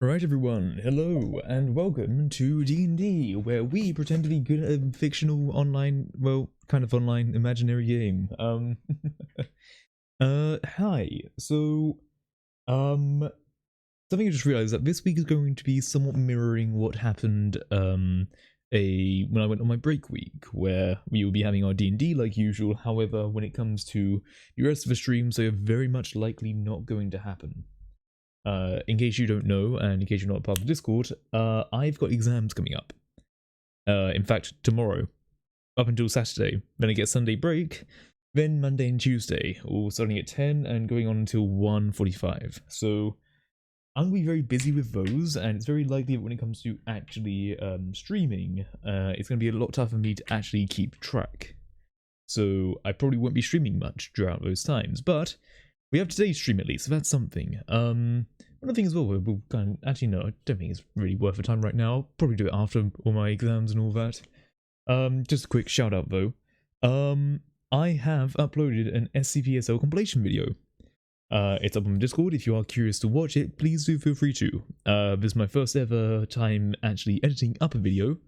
Alright everyone, hello and welcome to D&D, where we pretend to be good at a fictional online, well, kind of online imaginary game. Hi. So, something I just realized that this week is going to be somewhat mirroring what happened, when I went on my break week, where we will be having our D&D like usual. However, when it comes to the rest of the streams, they are very much likely not going to happen. In case you don't know, and in case you're not part of the Discord, I've got exams coming up. In fact, tomorrow, up until Saturday. Then I get Sunday break, then Monday and Tuesday, all starting at 10 and going on until 1:45. So I'm going to be very busy with those, and it's very likely that when it comes to actually streaming, it's going to be a lot tougher for me to actually keep track. So I probably won't be streaming much throughout those times, but we have today's stream at least, so that's something. Another thing as well, we'll kind of, actually no, I don't think it's really worth the time right now. I'll probably do it after all my exams and all that. Just a quick shout out though. I have uploaded an SCPSL compilation video. It's up on Discord. If you are curious to watch it, please do feel free to. This is my first ever time actually editing up a video.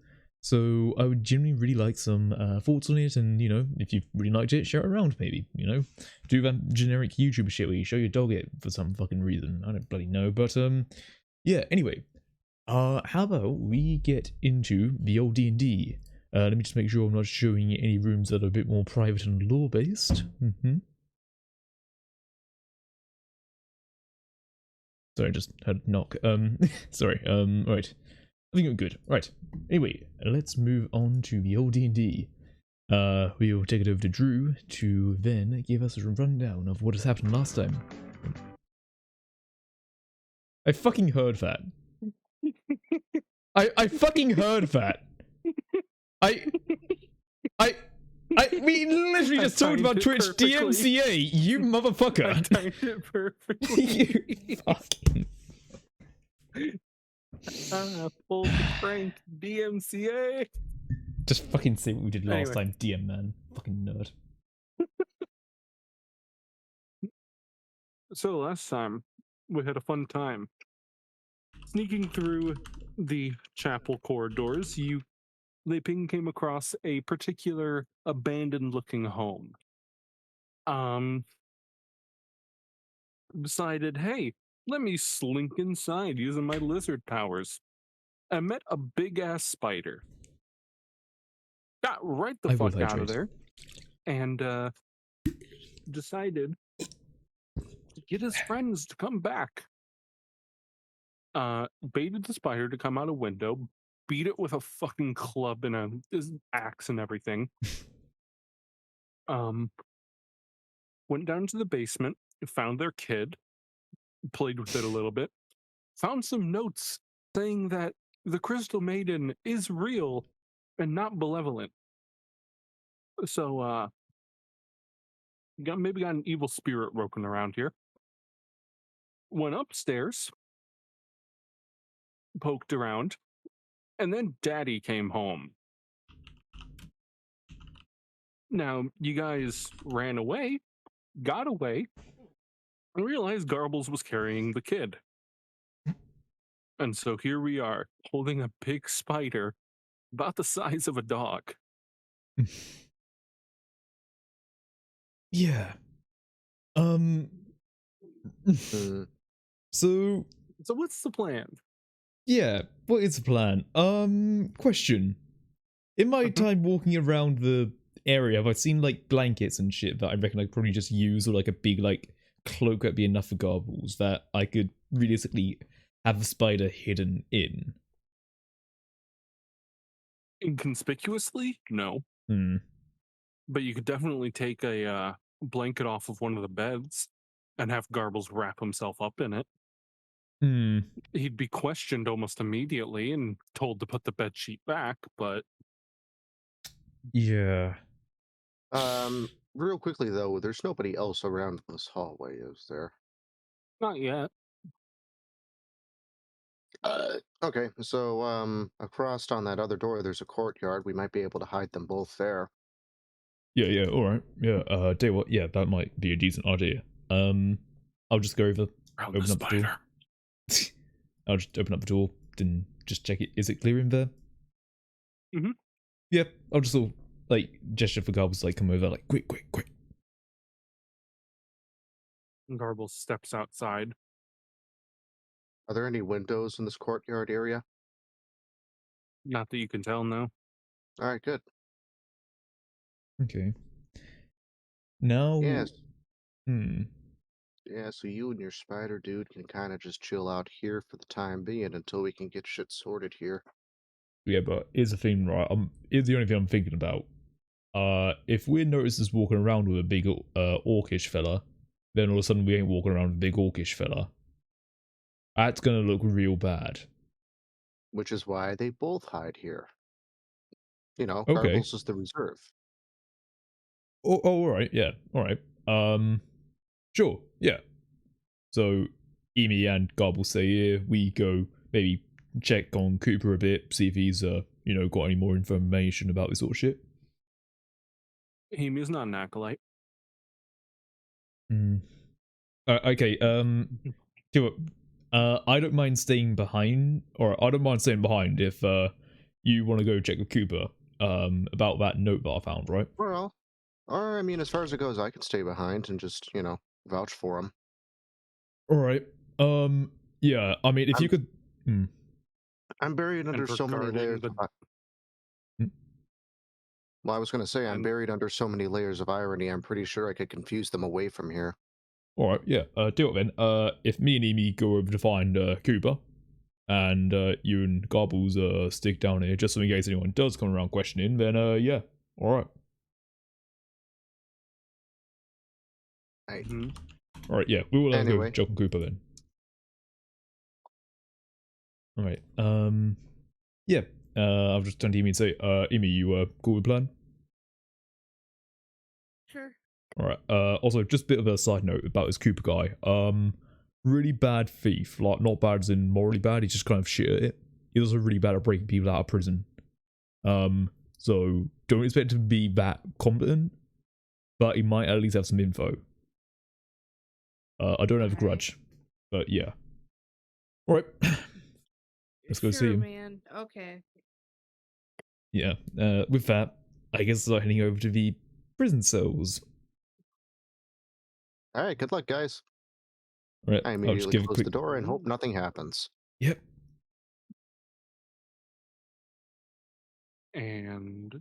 So I would genuinely really like some thoughts on it, and, you know, if you've really liked it, share it around maybe, you know? Do that generic YouTube shit where you show your dog it for some fucking reason. I don't bloody know, but, yeah, anyway. How about we get into the old D&D? Let me just make sure I'm not showing any rooms that are a bit more private and lore-based. Sorry, I just had a knock. Sorry, right. I think I'm good. Right. Anyway, let's move on to the old D&D. We'll take it over to Drew to then give us a rundown of what has happened last time. I fucking heard that. I fucking heard that. We literally just talked about Twitch DMCA, you motherfucker. I timed it perfectly. You fucking... Full prank DMCA. Just fucking say what we did last time, DM man. Fucking nerd. So last time, we had a fun time. Sneaking through the chapel corridors, Leiping came across a particular abandoned-looking home. Decided, hey, let me slink inside using my lizard powers. I met a big-ass spider. Got right the fuck out of there. And, decided to get his friends to come back. Baited the spider to come out a window, beat it with a fucking club and an axe and everything. Went down to the basement, found their kid, played with it a little bit, found some notes saying that the Crystal Maiden is real and not malevolent. So, maybe got an evil spirit roaming around here. Went upstairs, poked around, and then Daddy came home. Now, you guys ran away, got away, and realized Garbles was carrying the kid. And so here we are, holding a big spider about the size of a dog. Yeah. So what's the plan? Yeah, what is the plan? Question. In my time walking around the area, have I seen like blankets and shit that I reckon I'd probably just use, or like a big like cloak that'd be enough for Garbles that I could realistically have the spider hidden in? Inconspicuously? No. But you could definitely take a blanket off of one of the beds and have Garbles wrap himself up in it. He'd be questioned almost immediately and told to put the bed sheet back, but... Yeah. Real quickly though, there's nobody else around this hallway, is there? Not yet. Okay, so across on that other door there's a courtyard. We might be able to hide them both there. Yeah, alright. Yeah, tell you what, yeah, that might be a decent idea. I'll just go over, Around open the up the door. I'll just open up the door and just check it. Is it clear in there? Mm-hmm. Yeah, I'll just sort of, like, gesture for Garbles to, like, come over, like, quick. Garble steps outside. Are there any windows in this courtyard area? Not that you can tell, no. All right, good. Okay. Now... Yes. Hmm. Yeah, so you and your spider dude can kind of just chill out here for the time being until we can get shit sorted here. Yeah, but here's the thing, right? Here's the only thing I'm thinking about. If we're noticed as walking around with a big orcish fella, then all of a sudden we ain't walking around with a big orcish fella. That's gonna look real bad. Which is why they both hide here. You know, Okay. Garbles is the reserve. Oh, alright, yeah, alright. Sure, yeah. So, Emi and Garble say, yeah, we go maybe check on Cooper a bit, see if he's, got any more information about this sort of shit. Emi's not an acolyte. Okay, I don't mind staying behind, if you want to go check with Cooper about that note that I found, right? Well, or I mean, as far as it goes, I can stay behind and just, vouch for him. Alright. Yeah, I mean, if you could... I'm buried under so many layers of... Well, I was going to say, I'm buried under so many layers of irony, I'm pretty sure I could confuse them away from here. Alright, yeah, do it then. If me and Emi go over to find Cooper, and you and Garbles stick down here just so in case anyone does come around questioning, then yeah, alright. Alright, yeah, we will go check on Cooper then. Alright, yeah, I'll just turn to Emi and say, Emi, you cool with the plan? Sure. Alright, also, just a bit of a side note about this Cooper guy. Really bad thief, like, not bad as in morally bad, he's just kind of shit at it. He's also really bad at breaking people out of prison. So, don't expect him to be that competent, but he might at least have some info. I don't have a grudge, but yeah. Alright. Let's go see him. Man. Okay. Yeah, with that, I guess I'm heading over to the prison cells. Alright, good luck, guys. Alright, I immediately close the door and hope nothing happens. Yep. And...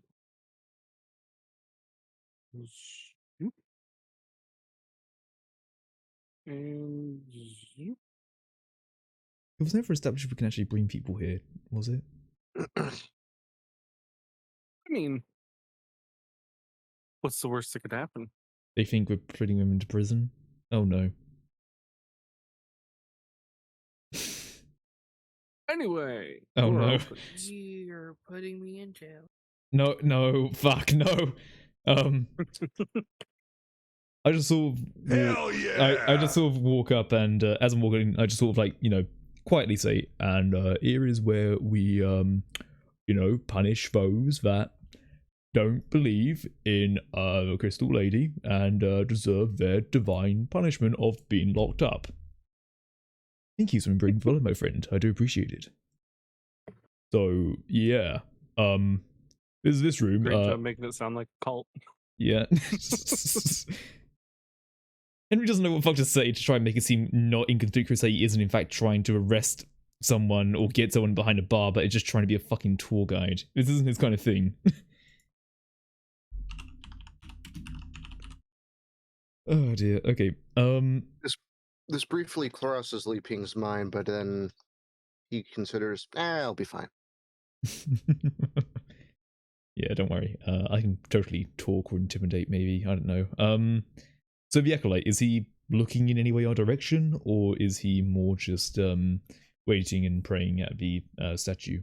It was never established we can actually bring people here, was it? I mean, what's the worst that could happen? They think we're putting them into prison? Oh no. Anyway. Oh no. You're putting me in jail. No, fuck, no. I just sort of hell yeah! I just sort of walk up and as I'm walking, I just sort of like, quietly say, and here is where we punish those that don't believe in the Crystal Lady and deserve their divine punishment of being locked up. Thank you for being brave, my friend. I do appreciate it. So yeah, this room. Great job making it sound like a cult. Yeah. Henry doesn't know what the fuck to say to try and make it seem not inconspicuous that he isn't in fact trying to arrest someone or get someone behind a bar, but is just trying to be a fucking tour guide. This isn't his kind of thing. Oh dear. Okay. This briefly crosses Li Ping's mind, but then he considers, I'll be fine. Yeah, don't worry. I can totally talk or intimidate, maybe. I don't know. So the acolyte, is he looking in any way our direction, or is he more just waiting and praying at the statue?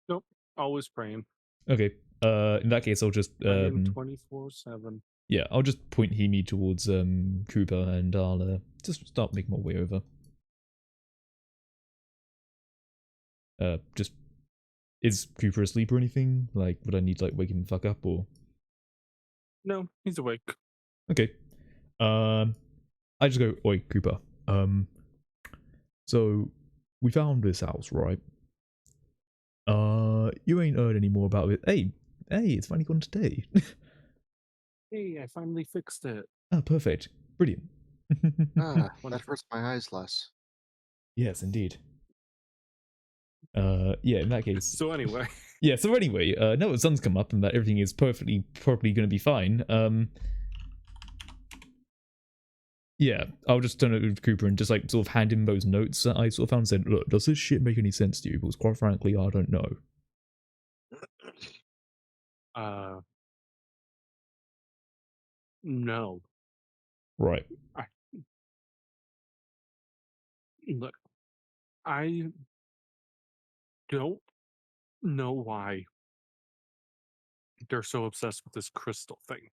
Nope, always praying. Okay. In that case, I'll just 24/7. Yeah, I'll just point Hemi towards Cooper, and I'll just start making my way over. Just is Cooper asleep or anything? Like, would I need to wake him the fuck up or? No, he's awake. Okay. I just go, oi, Cooper. So we found this house, right? You ain't heard any more about it. Hey, it's finally gone today. Hey, I finally fixed it. Ah, perfect. Brilliant. That hurts my eyes less. Yes, indeed. Yeah, in that case. So anyway. Yeah, so anyway, now the sun's come up and that everything is probably going to be fine. Yeah, I'll just turn it over to Cooper and just like sort of hand him those notes that I sort of found and said, look, does this shit make any sense to you? Because quite frankly, I don't know. No. Right. Look, I don't know why they're so obsessed with this crystal thing.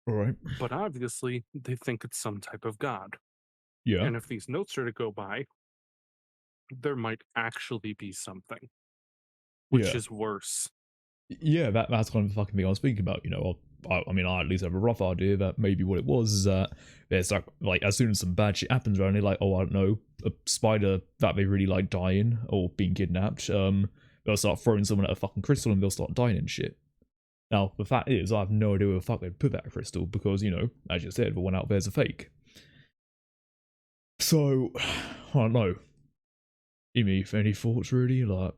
Alright. But obviously, they think it's some type of god. Yeah. And if these notes are to go by, there might actually be something. Which is worse. Yeah, that's kind of the fucking thing I was thinking about, you know. I mean, I at least have a rough idea that maybe what it was is that there's like as soon as some bad shit happens around here, like, oh, I don't know, a spider that they really like dying or being kidnapped, they'll start throwing someone at a fucking crystal and they'll start dying and shit. Now, the fact is, I have no idea where the fuck they'd put that crystal because, you know, as you said, the one out there's a fake. So, I don't know. Any thoughts really? Like,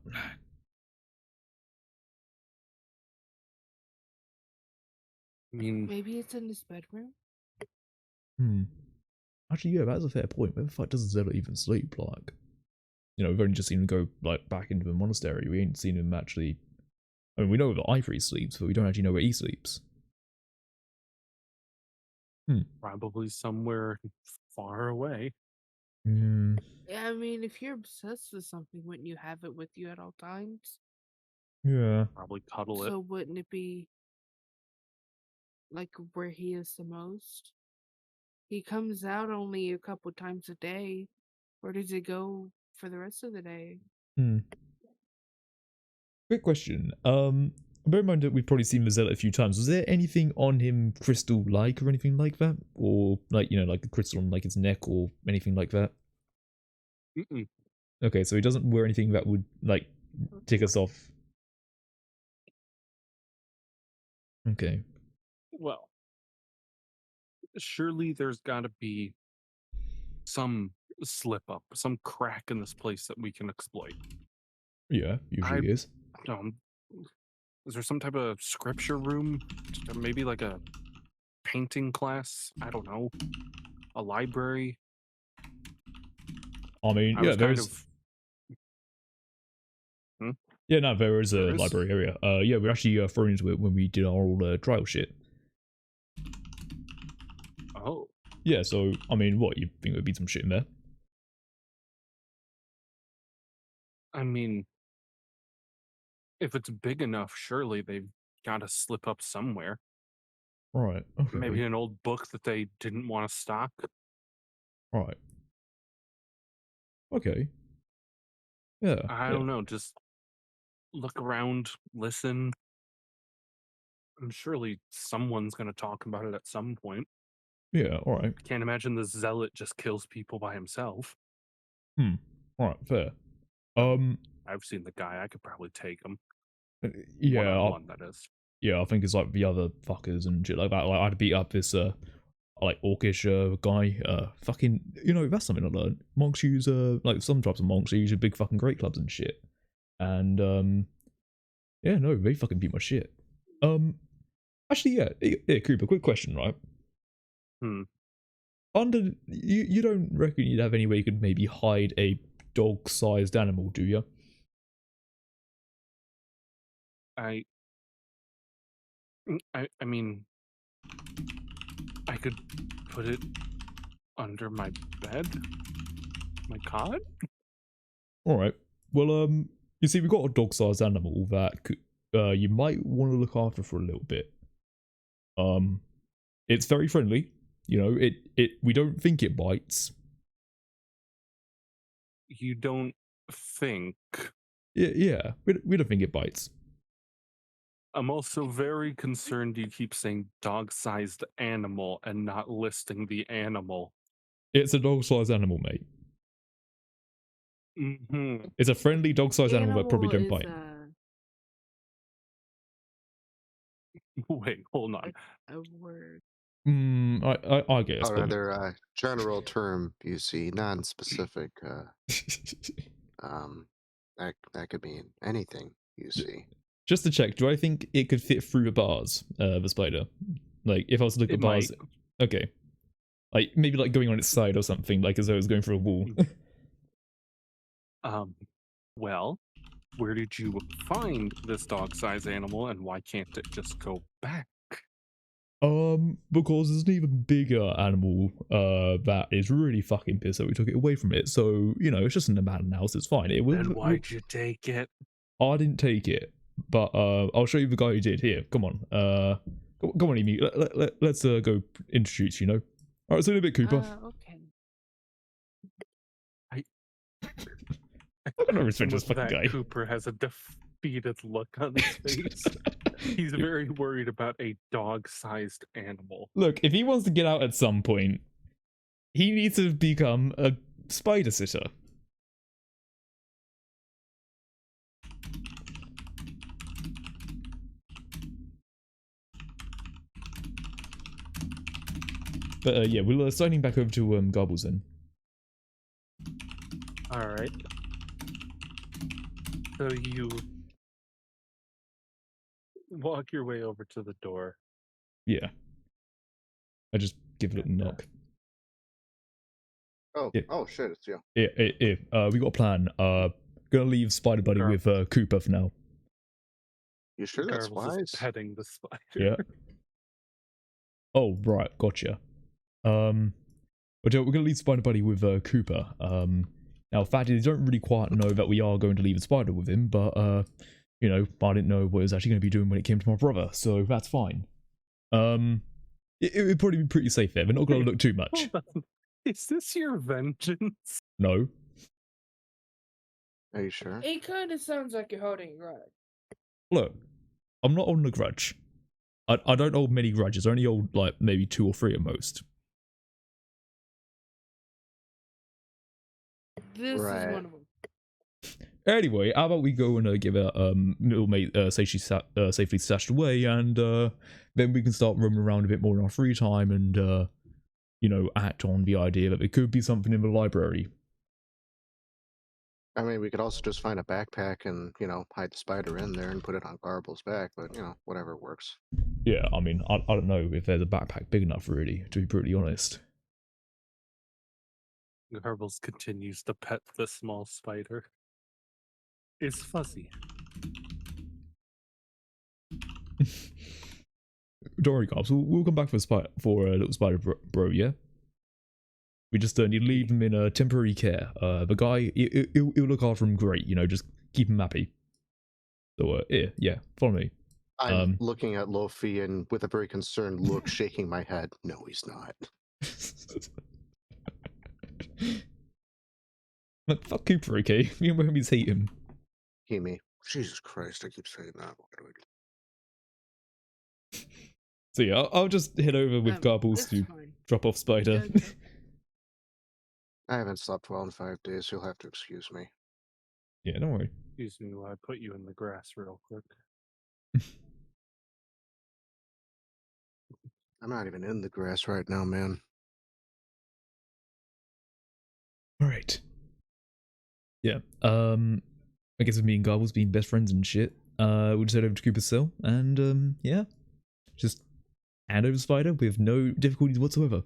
I mean, maybe it's in his bedroom. Actually, yeah, that's a fair point. Where the fuck does Zella even sleep? Like, you know, we've only just seen him go like back into the monastery. We ain't seen him actually. I mean, we know that Ivory sleeps, but we don't actually know where he sleeps. Probably somewhere far away. Yeah, I mean, if you're obsessed with something, wouldn't you have it with you at all times? Yeah. Probably cuddle it. So wouldn't it be like where he is the most? He comes out only a couple times a day. Where does he go for the rest of the day? Quick question. Bear in mind that we've probably seen Mazella a few times. Was there anything on him crystal-like or anything like that? Or, like, you know, like a crystal on, like, his neck or anything like that? Mm-mm. Okay, so he doesn't wear anything that would, like, tick us off. Okay. Well, surely there's got to be some slip up, some crack in this place that we can exploit. Yeah, usually is. Is there some type of scripture room? Maybe like a painting class? I don't know. A library? I mean, yeah, there's... Yeah, no, there is a library area. Yeah, we actually thrown into it when we did our old trial shit. Oh. Yeah, so, I mean, what, you think there'd be some shit in there? I mean, if it's big enough, surely they've got to slip up somewhere. Right, okay. Maybe an old book that they didn't want to stock. Right. Okay. Yeah. I don't know, just look around, listen. And surely someone's going to talk about it at some point. Yeah, alright. I can't imagine the zealot just kills people by himself. Alright, fair. I've seen the guy, I could probably take him. Yeah, one that is. Yeah, I think it's like the other fuckers and shit like that. Like, I'd beat up this like orcish guy. Fucking, you know, that's something I learned. Monks use like some types of monks use big fucking great clubs and shit. And yeah, no, they fucking beat my shit. Actually, yeah, Cooper, quick question, right? Under you don't reckon you'd have any way you could maybe hide a dog-sized animal, do you? I mean, I could put it under my bed, my cot. All right. Well, you see, we've got a dog-sized animal that you might want to look after for a little bit. It's very friendly. You know, we don't think it bites. You don't think? Yeah, we don't think it bites. I'm also very concerned you keep saying dog-sized animal and not listing the animal. It's a dog-sized animal, mate. Mm-hmm. It's a friendly dog-sized animal that probably don't bite. Wait, hold on. A word. I guess. Or rather, general term, you see, non-specific. That could mean anything, you see. Just to check, do I think it could fit through the bars, the spider? Like, if I was to look at bars... Okay. Like, maybe like going on its side or something, like as though it was going through a wall. Well, where did you find this dog-sized animal, and why can't it just go back? Because there's an even bigger animal, that is really fucking pissed that we took it away from it. So, you know, it's just in the abandoned house, it's fine. Then why'd you take it? I didn't take it, but, I'll show you the guy who did. Here, come on. Come on, Emu. Let's, go introduce, you know? Alright, see you in a bit, Cooper. Okay. I don't know respect this fucking guy. Cooper has a defeated look on his face. He's very worried about a dog-sized animal. Look, if he wants to get out at some point, he needs to become a spider sitter. But yeah, we'll signing back over to Garbles then. All right. So you walk your way over to the door. Yeah. I just give it a knock. Oh, yeah. Oh shit, it's you. Yeah, we got a plan. Gonna leave Spider Buddy with Cooper for now. You sure that's wise? Petting the spider. Yeah. Oh, right, gotcha. But we're gonna leave Spider Buddy with Cooper. Now, the fact is, they don't really quite know that we are going to leave a spider with him, but you know, I didn't know what he was actually going to be doing when it came to my brother, so that's fine. It would probably be pretty safe there. They're not going to look too much. Is this your vengeance? No. Are you sure? It kind of sounds like you're holding a grudge. Look, I'm not holding a grudge. I don't hold many grudges. I only hold like maybe 2 or 3 at most. This is one of them. Anyway, how about we go and give our little mate safely stashed away, and then we can start roaming around a bit more in our free time and, you know, act on the idea that there could be something in the library. I mean, we could also just find a backpack and, you know, hide the spider in there and put it on Garble's back, but, you know, whatever works. Yeah, I mean, I don't know if there's a backpack big enough, really, to be brutally honest. Garbles continues to pet the small spider. It's fuzzy. Don't worry, Garbs. We'll come back for a little spider bro, yeah? We just need to leave him in temporary care. The guy, he'll look after him great, you know, just keep him happy. So, yeah, follow me. I'm looking at Lofi and with a very concerned look, shaking my head. No, he's not. Like, fuck Cooper, okay? Me and my homies hate him. Me. Jesus Christ, I keep saying that. Why do I do? So yeah, I'll just head over with Garbles to drop off Spider. Okay. I haven't slept well in 5 days. You'll have to excuse me. Yeah, don't worry. Excuse me while I put you in the grass real quick. I'm not even in the grass right now, man. Alright. Yeah, I guess with me and Garbles being best friends and shit, we'll just head over to Cooper's cell and, yeah, just hand over Spider with no difficulties whatsoever.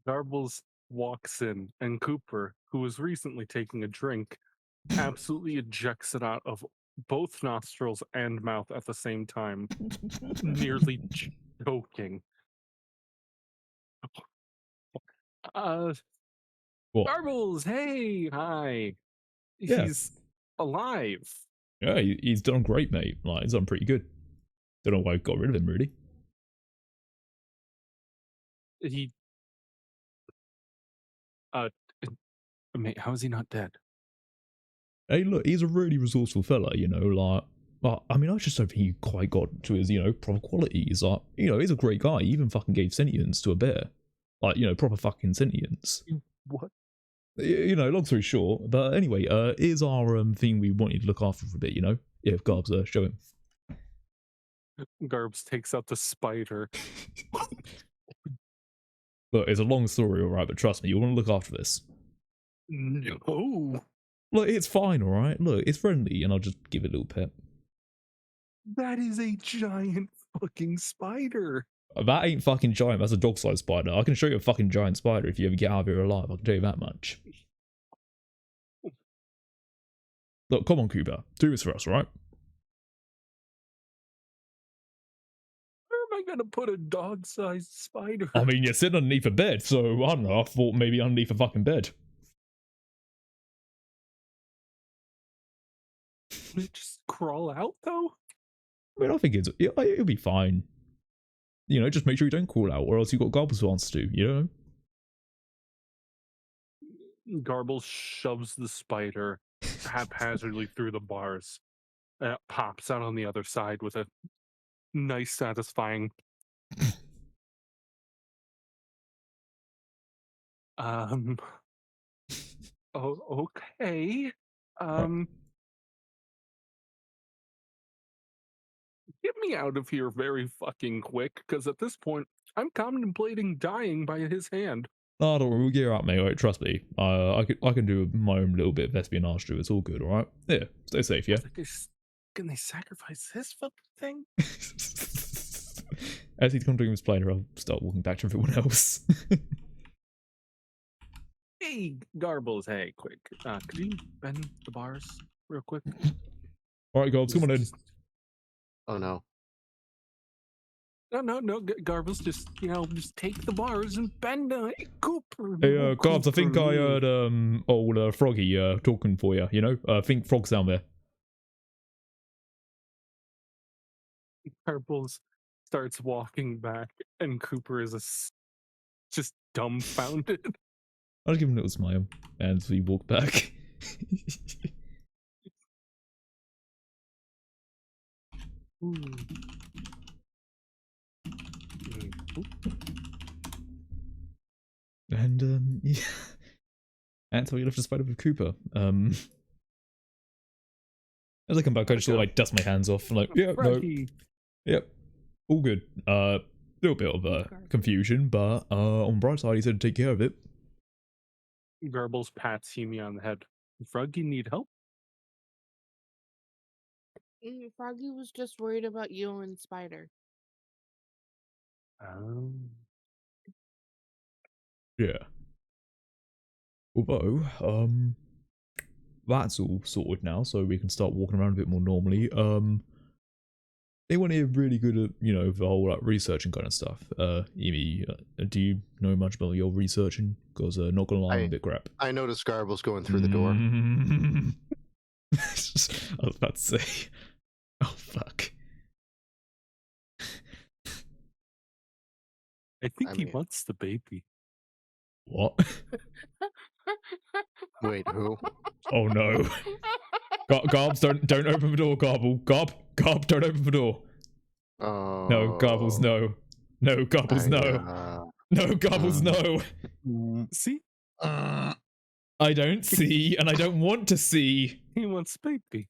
Garbles walks in, and Cooper, who was recently taking a drink, absolutely ejects it out of both nostrils and mouth at the same time, nearly choking. What? Garbles, hey, hi. Yeah. He's alive. Yeah, he's done great, mate. Like, he's done pretty good. Don't know why I got rid of him, really. Mate, how is he not dead? Hey, look, he's a really resourceful fella, you know, like, but, I mean, I just don't think he quite got to his, you know, proper qualities. Like, you know, he's a great guy. He even fucking gave sentience to a bear. Like, you know, proper fucking sentience. What? You know, long story short. But anyway, here's our thing we want you to look after for a bit, you know? Yeah, Garbs, show him. Garbs takes out the spider. Look, it's a long story, alright, but trust me, you want to look after this. No. Look, it's fine, alright? Look, it's friendly, and I'll just give it a little pet. That is a giant fucking spider. That ain't fucking giant, that's a dog-sized spider. I can show you a fucking giant spider if you ever get out of here alive, I can tell you that much. Look, come on, Cooper. Do this for us, right? Where am I gonna put a dog-sized spider? I mean, you're sitting underneath a bed, so I don't know, I thought maybe underneath a fucking bed. Would it just crawl out, though? I mean, I think it'll be fine. You know, just make sure you don't crawl out, or else you've got Garbles to answer to, you know? Garble shoves the spider haphazardly through the bars. And it pops out on the other side with a nice, satisfying... Oh, okay. Get me out of here very fucking quick, because at this point, I'm contemplating dying by his hand. No, don't worry, we'll get her out, mate. Right, trust me. I can do my own little bit of espionage too. It's all good, all right? Yeah, stay safe, yeah? Can they sacrifice this fucking thing? As he's conducting his player, I'll start walking back to everyone else. Hey, Garbles, hey, quick. Could you bend the bars real quick? Alright, Garbs, come on in. Oh no. No, Garbles, just take the bars and bend them. Hey, Cooper. Hey, Garbs, I think I heard, old Froggy, talking for you, you know? I think Frog's down there. Garbles starts walking back, and Cooper is just dumbfounded. I'll give him a little smile as we walk back. And yeah. And so we left to spider with Cooper. As I come back, I just sort of like dust my hands off. I'm like, yeah, no, yep, all good. Little bit of confusion, but on the bright side, he said to take care of it. Garbles pats Hemi on the head. Froggy need help? Froggy was just worried about you and Spider. Yeah. Although, that's all sorted now, so we can start walking around a bit more normally. Anyone here really good at, you know, the whole like researching kind of stuff? Emi, do you know much about your researching? Because not gonna lie, I'm a bit crap. I noticed Garbles going through the door. I was about to say, oh fuck. I think he wants the baby. What? Wait, who? Oh no. Garbs, don't open the door, Garble. Garb, don't open the door. Oh. No, Garbles, no. No, Garbles, no. No, Garbles, no. See? I don't see, and I don't want to see. He wants baby.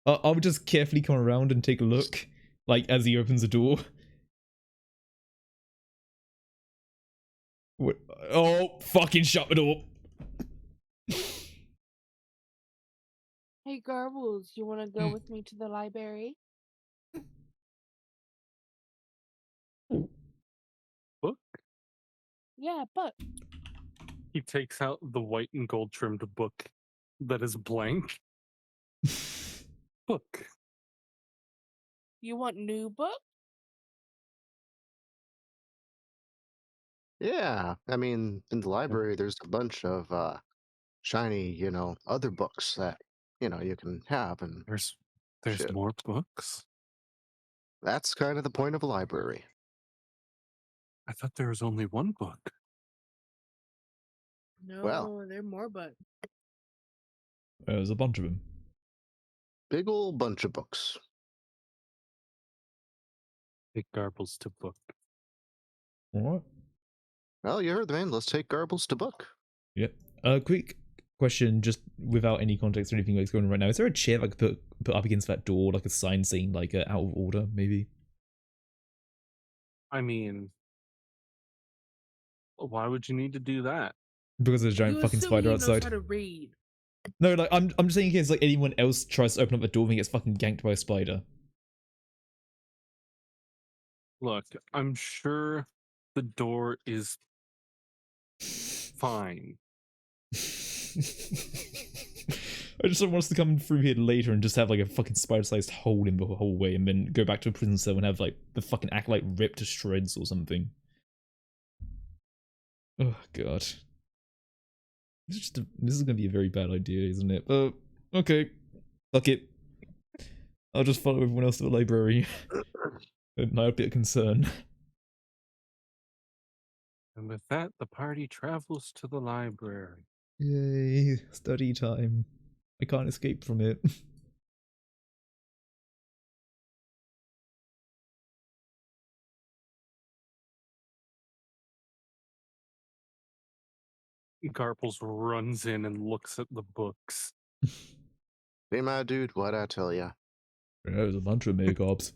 I'll just carefully come around and take a look, like, as he opens the door. Oh, fucking shut the door. Hey, Garbles, you want to go with me to the library? Book? Yeah, book. He takes out the white and gold trimmed book that is blank. Book. You want new book? Yeah, I mean, in the library, there's a bunch of shiny, you know, other books that, you know, you can have, and There's shit. more books? That's kind of the point of a library. I thought there was only one book. No, there are more books. There's a bunch of them. Big old bunch of books. It garbles to book. Alright. Well, you heard the man. Let's take Garbles to book. Yep. Quick question, just without any context or anything that's going on right now. Is there a chair I could put up against that door, like a sign saying like out of order, maybe? I mean, why would you need to do that? Because there's a giant You fucking assume spider he knows outside. how to read. No, like I'm just saying in case like anyone else tries to open up the door and gets fucking ganked by a spider. Look, I'm sure the door is fine. I just don't want us to come through here later and just have like a fucking spider-sized hole in the hallway and then go back to a prison cell and have like the fucking acolyte ripped to shreds or something. Oh god. This is gonna be a very bad idea, isn't it? Okay. Fuck it. I'll just follow everyone else to the library. My bit of concern. And with that, the party travels to the library. Yay, study time. I can't escape from it. Garples runs in and looks at the books. Hey, my dude, what I tell ya? There's a bunch of makeups.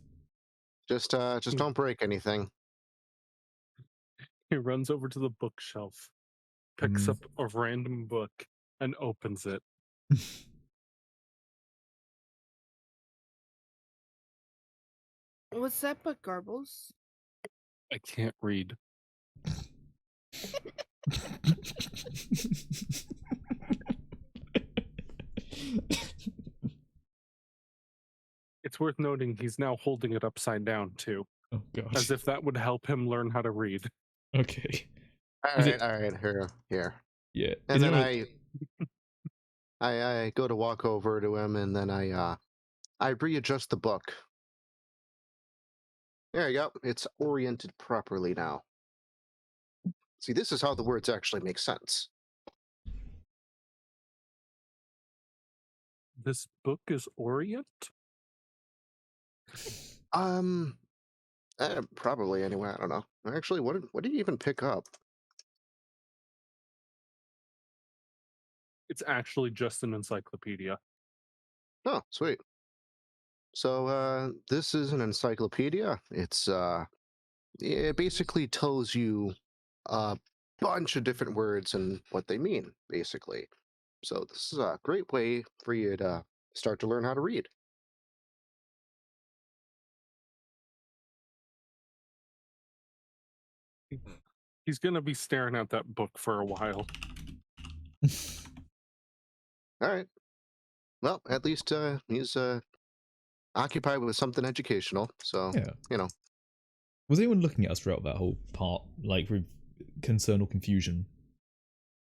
Just don't break anything. He runs over to the bookshelf, picks up a random book, and opens it. What's that book, Garbles? I can't read. It's worth noting he's now holding it upside down too. Oh god. As if that would help him learn how to read. Okay. All right, here. Yeah. And then I go to walk over to him, and then I readjust the book. There you go. It's oriented properly now. See, this is how the words actually make sense. This book is Orient? Probably anyway. I don't know. Actually, what did you even pick up? It's actually just an encyclopedia. Oh, sweet. So this is an encyclopedia. It basically tells you a bunch of different words and what they mean, basically. So this is a great way for you to start to learn how to read. He's gonna be staring at that book for a while. All right. Well, at least he's occupied with something educational. So, Yeah. you know. Was anyone looking at us throughout that whole part, like with concern or confusion?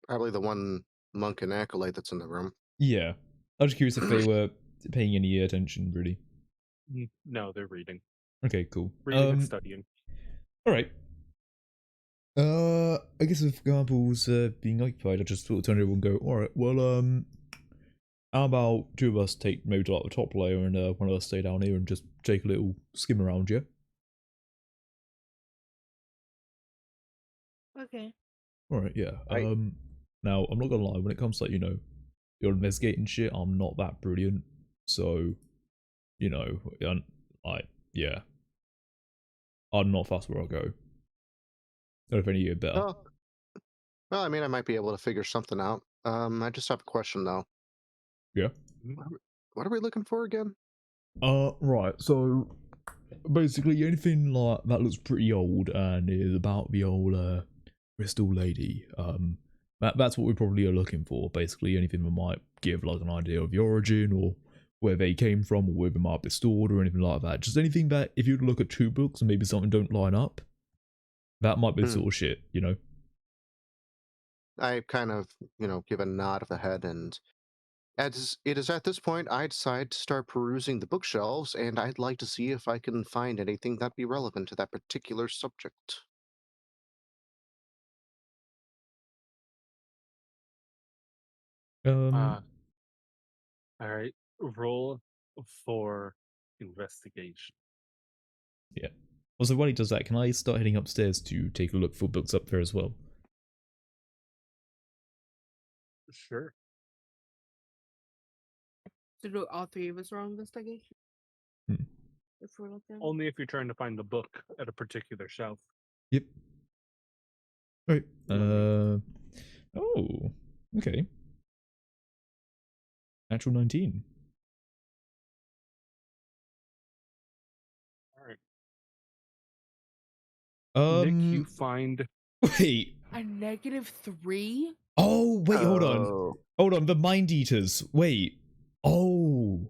Probably the one monk and acolyte that's in the room. Yeah. I was just curious if they were paying any attention, really. No, they're reading. Okay, cool. Reading and studying. Alright. I guess with Garbles being occupied, I just sort of turn over and go, alright, well, how about two of us take maybe to like the top layer and one of us stay down here and just take a little skim around, yeah? Okay. Alright, yeah. Now, I'm not gonna lie, when it comes to, like, you know, you're investigating shit, I'm not that brilliant. So, you know, yeah. I'm not fast where I'll go. Not if any of you are better. Oh. Well, I mean, I might be able to figure something out. I just have a question, though. Yeah? What are we looking for again? Right, so basically anything like that looks pretty old and is about the old crystal lady. That's what we probably are looking for. Basically anything that might give like an idea of the origin or where they came from or where they might be stored or anything like that. Just anything that if you look at two books and maybe something don't line up, that might be the sort of shit, you know? I kind of, give a nod of the head, and as it is at this point, I decide to start perusing the bookshelves, and I'd like to see if I can find anything that'd be relevant to that particular subject. All right. Roll for investigation. Yeah. Also, while he does that, can I start heading upstairs to take a look for books up there as well? Sure. So do all three of us roll investigation? Hmm. If we're looking. Only if you're trying to find the book at a particular shelf. Yep. Right. Let me- Oh. Okay. Natural 19. All right. Nick, you Um. find Wait. A -3? Oh, wait. Hold on. Oh. Hold on. The Mind Eaters. Wait. Oh.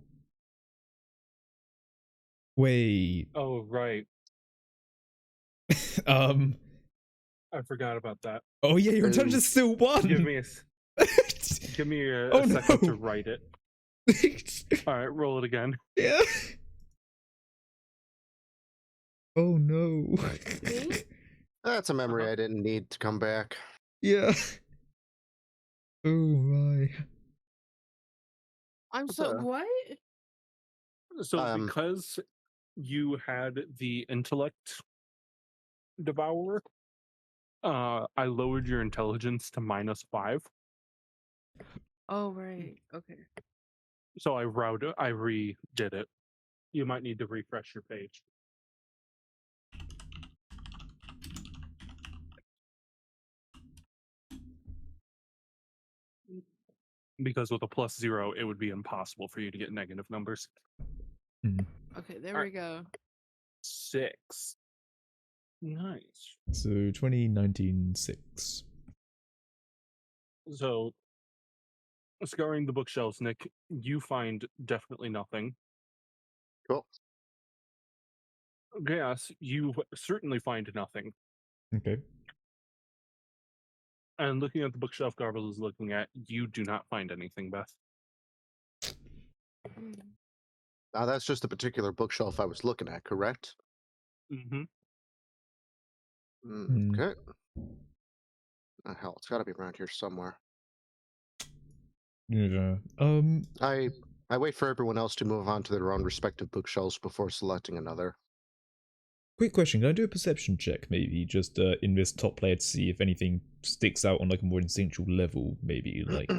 Wait. Oh, right. I forgot about that. Oh yeah, your intelligence is still 1. Give me a Oh, second no. to write it. All right, roll it again. Yeah. Oh no. Me? That's a memory I didn't need to come back. Yeah. Oh my. I'm What's so that? what? So because you had the intellect devourer, I lowered your intelligence to -5. Oh right. Okay. So I redid it. You might need to refresh your page. Because with a +0, it would be impossible for you to get negative numbers. Okay, there All we go. 6. Nice. So 2019 6. So, scouring the bookshelves, Nick, you find definitely nothing. Cool. Yes, you certainly find nothing. Okay. And looking at the bookshelf Garble is looking at, you do not find anything, Beth. Now that's just the particular bookshelf I was looking at, correct? Mm-hmm. Okay. Oh, hell, it's got to be around here somewhere. Yeah. I wait for everyone else to move on to their own respective bookshelves before selecting another. Quick question, can I do a perception check maybe just in this top layer to see if anything sticks out on like a more instinctual level, maybe like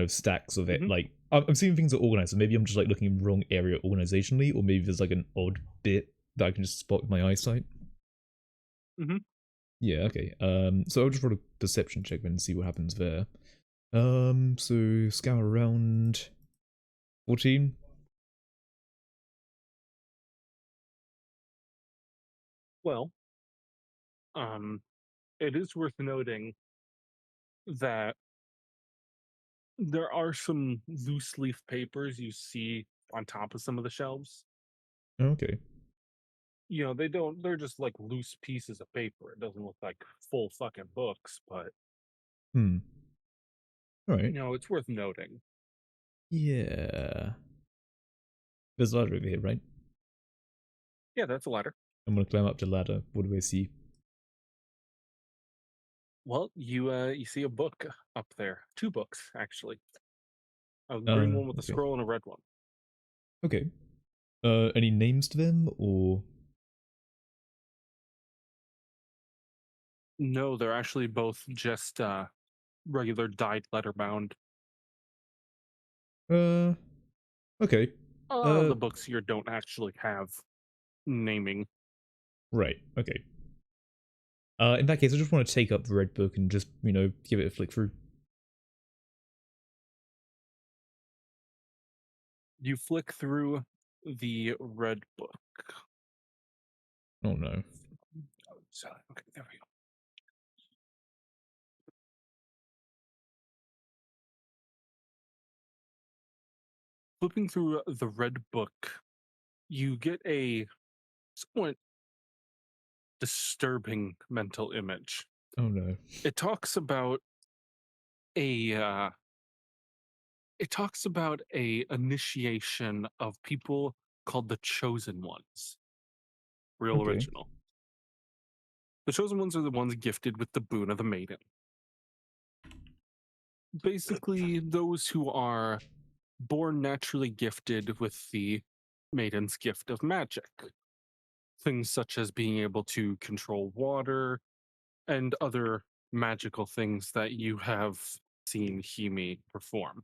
stacks of it. Like I'm seeing things are organized, so maybe I'm just like looking in wrong area organizationally, or maybe there's like an odd bit that I can just spot with my eyesight. Yeah, okay. So I'll just roll a perception check then and see what happens there. So scour around 14. Well, it is worth noting that there are some loose leaf papers you see on top of some of the shelves. Okay. They're just like loose pieces of paper. It doesn't look like full fucking books, but All right. it's worth noting. Yeah. There's a ladder over here, right? Yeah, that's a ladder. I'm gonna climb up the ladder. What do I see? Well, you see a book up there. 2 books, actually. A green one with a scroll and a red one. Okay. Any names to them, or? No, they're actually both just regular dyed letter bound. Okay. The books here don't actually have naming. Right. Okay. In that case, I just want to take up the red book and just give it a flick through. You flick through the red book. Oh no. So, okay, there we go. Flipping through the red book, you get a somewhat disturbing mental image. Oh no. It talks about a initiation of people called the Chosen Ones. Real Okay. original. The Chosen Ones are the ones gifted with the boon of the Maiden. Basically, those who are born naturally gifted with the Maiden's gift of magic. Things such as being able to control water and other magical things that you have seen Himi perform.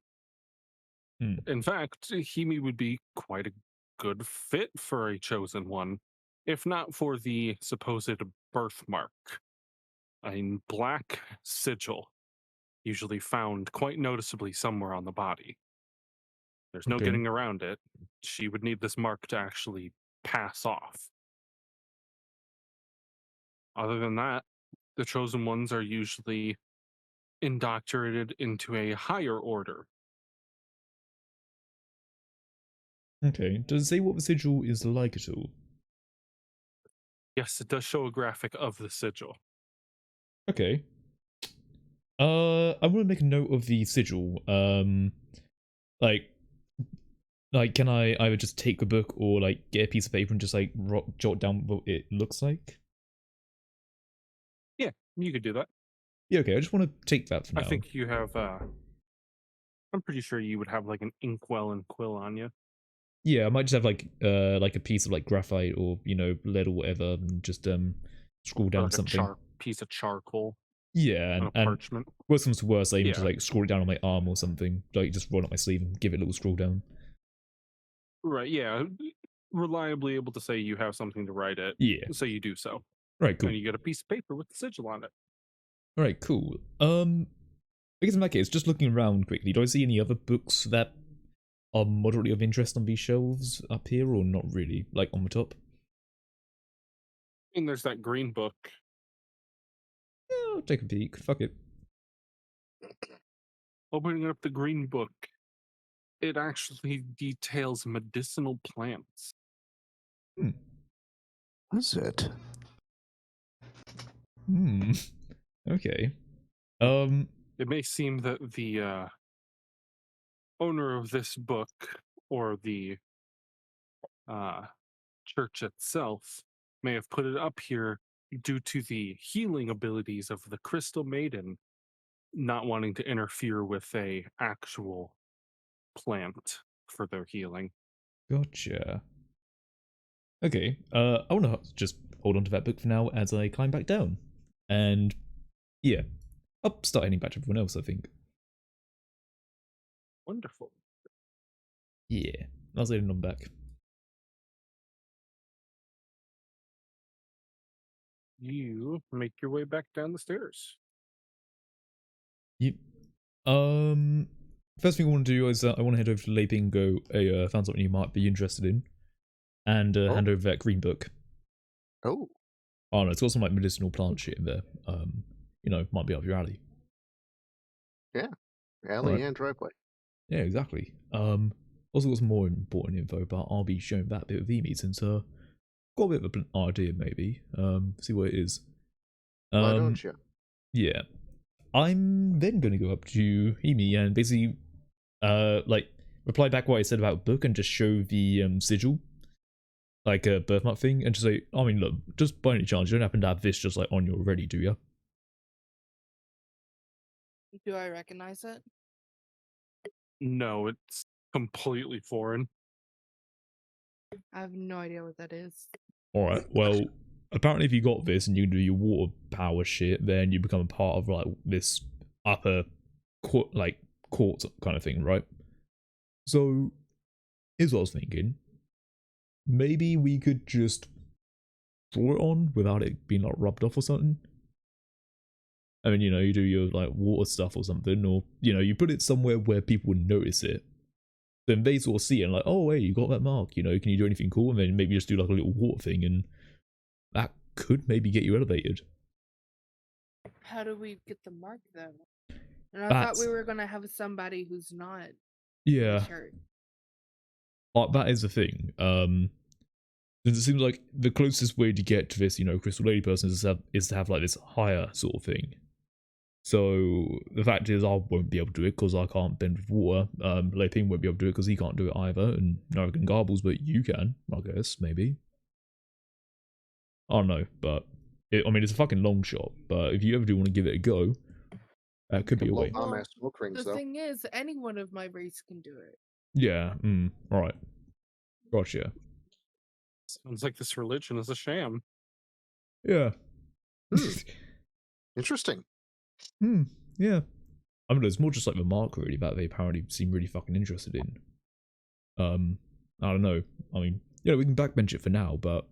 Hmm. In fact, Himi would be quite a good fit for a chosen one, if not for the supposed birthmark, a black sigil, usually found quite noticeably somewhere on the body. There's no Okay. getting around it. She would need this mark to actually pass off. Other than that, the chosen ones are usually indoctrinated into a higher order. Okay. Does it say what the sigil is like at all? Yes, it does show a graphic of the sigil. Okay. I want to make a note of the sigil. Like, can I either just take a book or like get a piece of paper and just like jot down what it looks like? Yeah, you could do that. Yeah, okay. I just want to take that for now. I think you have. I'm pretty sure you would have like an inkwell and quill on you. Yeah, I might just have like a piece of like graphite or lead or whatever, and just scroll down like something. A piece of charcoal. Yeah, and parchment. Worst comes to worst, I even just like scroll it down on my arm or something. Like just roll up my sleeve and give it a little scroll down. Right. Yeah. Reliably able to say you have something to write it. Yeah. So you do so. Right. Cool. And you get a piece of paper with the sigil on it. All right. Cool. I guess in that case, just looking around quickly, do I see any other books that are moderately of interest on these shelves up here, or not really? Like on the top? And there's that green book. Yeah, I'll take a peek. Fuck it. Opening up the green book, it actually details medicinal plants. Hmm. Is it? Hmm. Okay. It may seem that the owner of this book, or the church itself, may have put it up here due to the healing abilities of the Crystal Maiden, not wanting to interfere with a actual plant for their healing. Gotcha. Okay. I want to just hold on to that book for now as I climb back down, and yeah, I'll start heading back to everyone else. I think. Wonderful. Yeah, I'll say on back. You make your way back down the stairs. Yep. First thing I want to do is I want to head over to Leiping and go, hey, found something you might be interested in, and hand over that green book. Oh. Oh no, it's got some like medicinal plant shit in there. Might be up your alley. Yeah, alley and driveway. Yeah, exactly. Also got some more important info, but I'll be showing that bit of Emi since got a bit of an idea maybe. See what it is. Why don't you? Yeah. I'm then going to go up to Emi and basically, reply back what I said about book and just show the sigil, like a birthmark thing, and just say, I mean, look, just by any chance, you don't happen to have this just like on you already, do you? Do I recognize it? No, it's completely foreign. I have no idea what that is. Alright, well, apparently if you got this and you do your water power shit, then you become a part of like this upper court kind of thing, right? So here's what I was thinking. Maybe we could just draw it on without it being like rubbed off or something. I mean, you do your like water stuff or something, or you put it somewhere where people would notice it. Then they sort of see it and like, oh hey, you got that mark, can you do anything cool? And then maybe just do like a little water thing, and that could maybe get you elevated. How do we get the mark though? And I thought we were gonna have somebody who's not. Yeah. That is the thing. It seems like the closest way to get to this, Crystal Lady person is to have like this higher sort of thing. So the fact is, I won't be able to do it because I can't bend with water. Leiping won't be able to do it because he can't do it either, and neither can Garbles, but you can, I guess, maybe. I don't know, but it's a fucking long shot. But if you ever do want to give it a go, that could be a way. Well, the thing is, any one of my race can do it. Yeah. All right. Gotcha. Sounds like this religion is a sham. Yeah. Interesting. Yeah. I don't know, it's more just like the mark really that they apparently seem really fucking interested in. I don't know. I mean, yeah, we can backbench it for now, but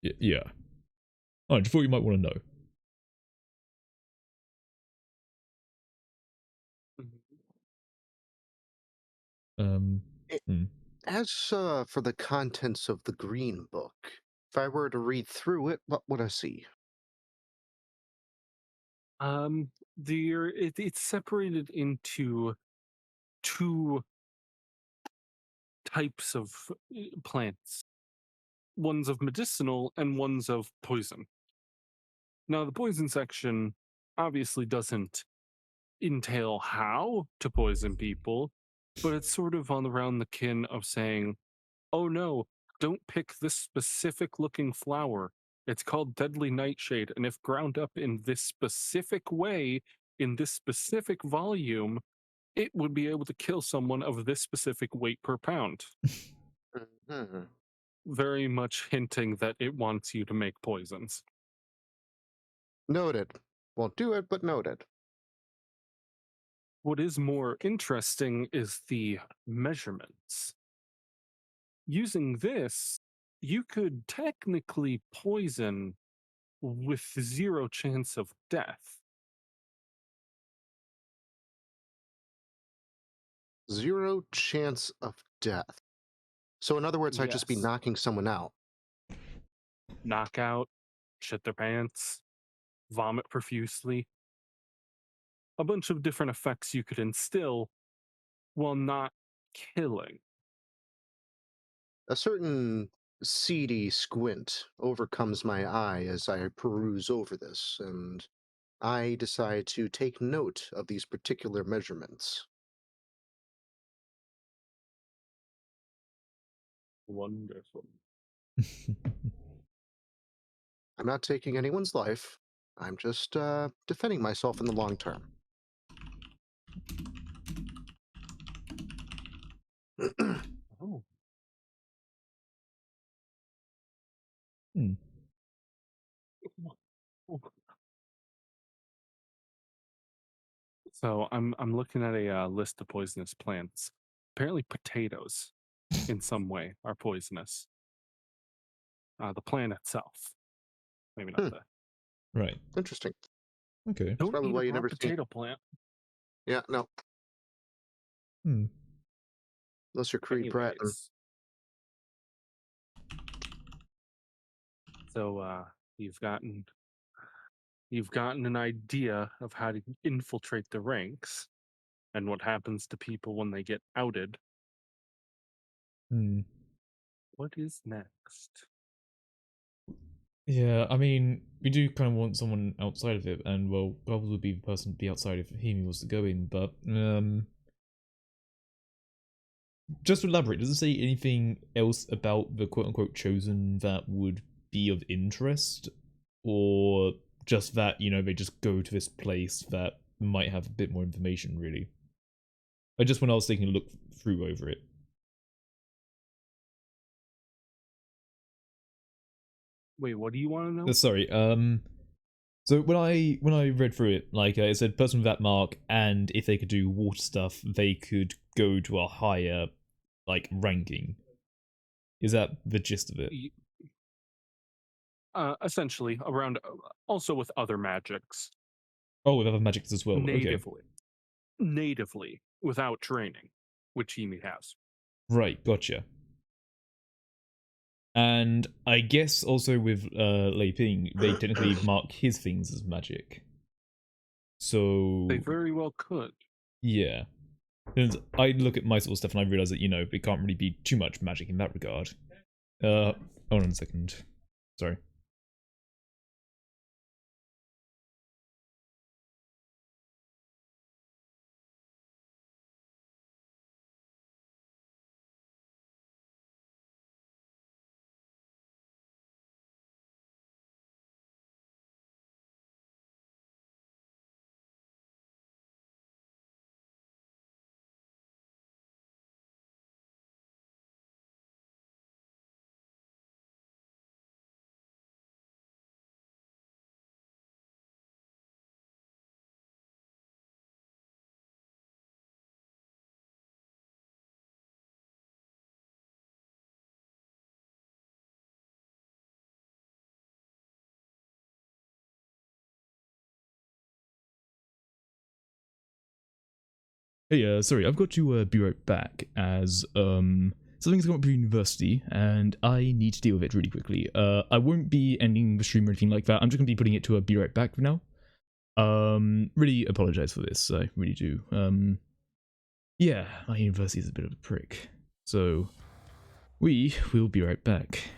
yeah. I just thought you might want to know. As for the contents of the Green Book, if I were to read through it, what would I see? It's separated into two types of plants. One's of medicinal and one's of poison. Now, the poison section obviously doesn't entail how to poison people, but it's sort of on around the kin of saying, oh no, don't pick this specific looking flower. It's called deadly nightshade, and if ground up in this specific way, in this specific volume, it would be able to kill someone of this specific weight per pound. Mm-hmm. Very much hinting that it wants you to make poisons. Noted. Won't do it, but noted. What is more interesting is the measurements. Using this, you could technically poison with 0 chance of death. 0 chance of death. So in other words, I'd just be Yes. knocking someone out. Knockout, shit their pants, vomit profusely. A bunch of different effects you could instill while not killing. A certain seedy squint overcomes my eye as I peruse over this, and I decide to take note of these particular measurements. Wonderful. I'm not taking anyone's life. I'm just defending myself in the long term. Oh. So I'm looking at a list of poisonous plants. Apparently, potatoes, in some way, are poisonous. The plant itself, maybe not the. Right. Interesting. Okay. That's Don't probably eat why a you raw never see. potato plant. Yeah, no. Unless you're Creed Bratton. Anyways. So you've gotten an idea of how to infiltrate the ranks and what happens to people when they get outed. What is next? Yeah, I mean, we do kind of want someone outside of it, and well, Bubbles would be the person to be outside if he was to go in, but just to elaborate, does it say anything else about the quote-unquote chosen that would be of interest? Or just that, you know, they just go to this place that might have a bit more information, really? Just when I was taking a look through over it. Wait, what do you want to know? Sorry, so when I read through it, like it said person with that mark, and if they could do water stuff, they could go to a higher, like, ranking. Is that the gist of it? Essentially, around also with other magics. Oh, with other magics as well. Natively, without training, which he has. Right, gotcha. And I guess also with Lei Ping, they technically mark his things as magic. So they very well could. Yeah. And I look at my sort of stuff and I realise that, you know, it can't really be too much magic in that regard. Hold on a second. Sorry. Hey, sorry, I've got to be right back as something's come up at university and I need to deal with it really quickly. I won't be ending the stream or anything like that. I'm just gonna be putting it to a be right back for now. Really apologize for this. I really do. Yeah, my university is a bit of a prick. So we will be right back.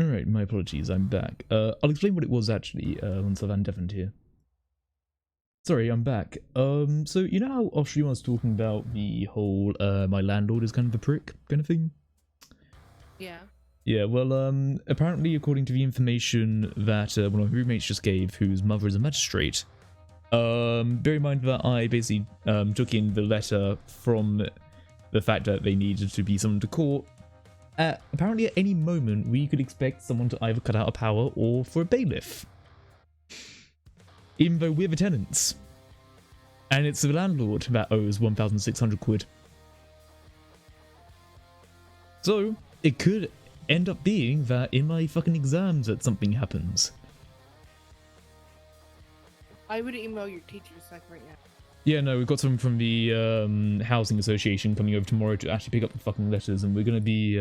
Alright, my apologies, I'm back. I'll explain what it was actually, once I've undeafened here. Sorry, I'm back. So you know how off stream I was talking about the whole, my landlord is kind of a prick kind of thing? Yeah. Yeah, well, apparently according to the information that one of my roommates just gave, whose mother is a magistrate, bear in mind that I basically took in the letter from the fact that they needed to be summoned to court. Apparently at any moment we could expect someone to either cut out a power or for a bailiff. Even though we're the tenants. And it's the landlord that owes 1,600 quid. So, it could end up being that in my fucking exams that something happens. I would email your teachers like right now. Yeah, no, we've got someone from the housing association coming over tomorrow to actually pick up the fucking letters, and we're going to be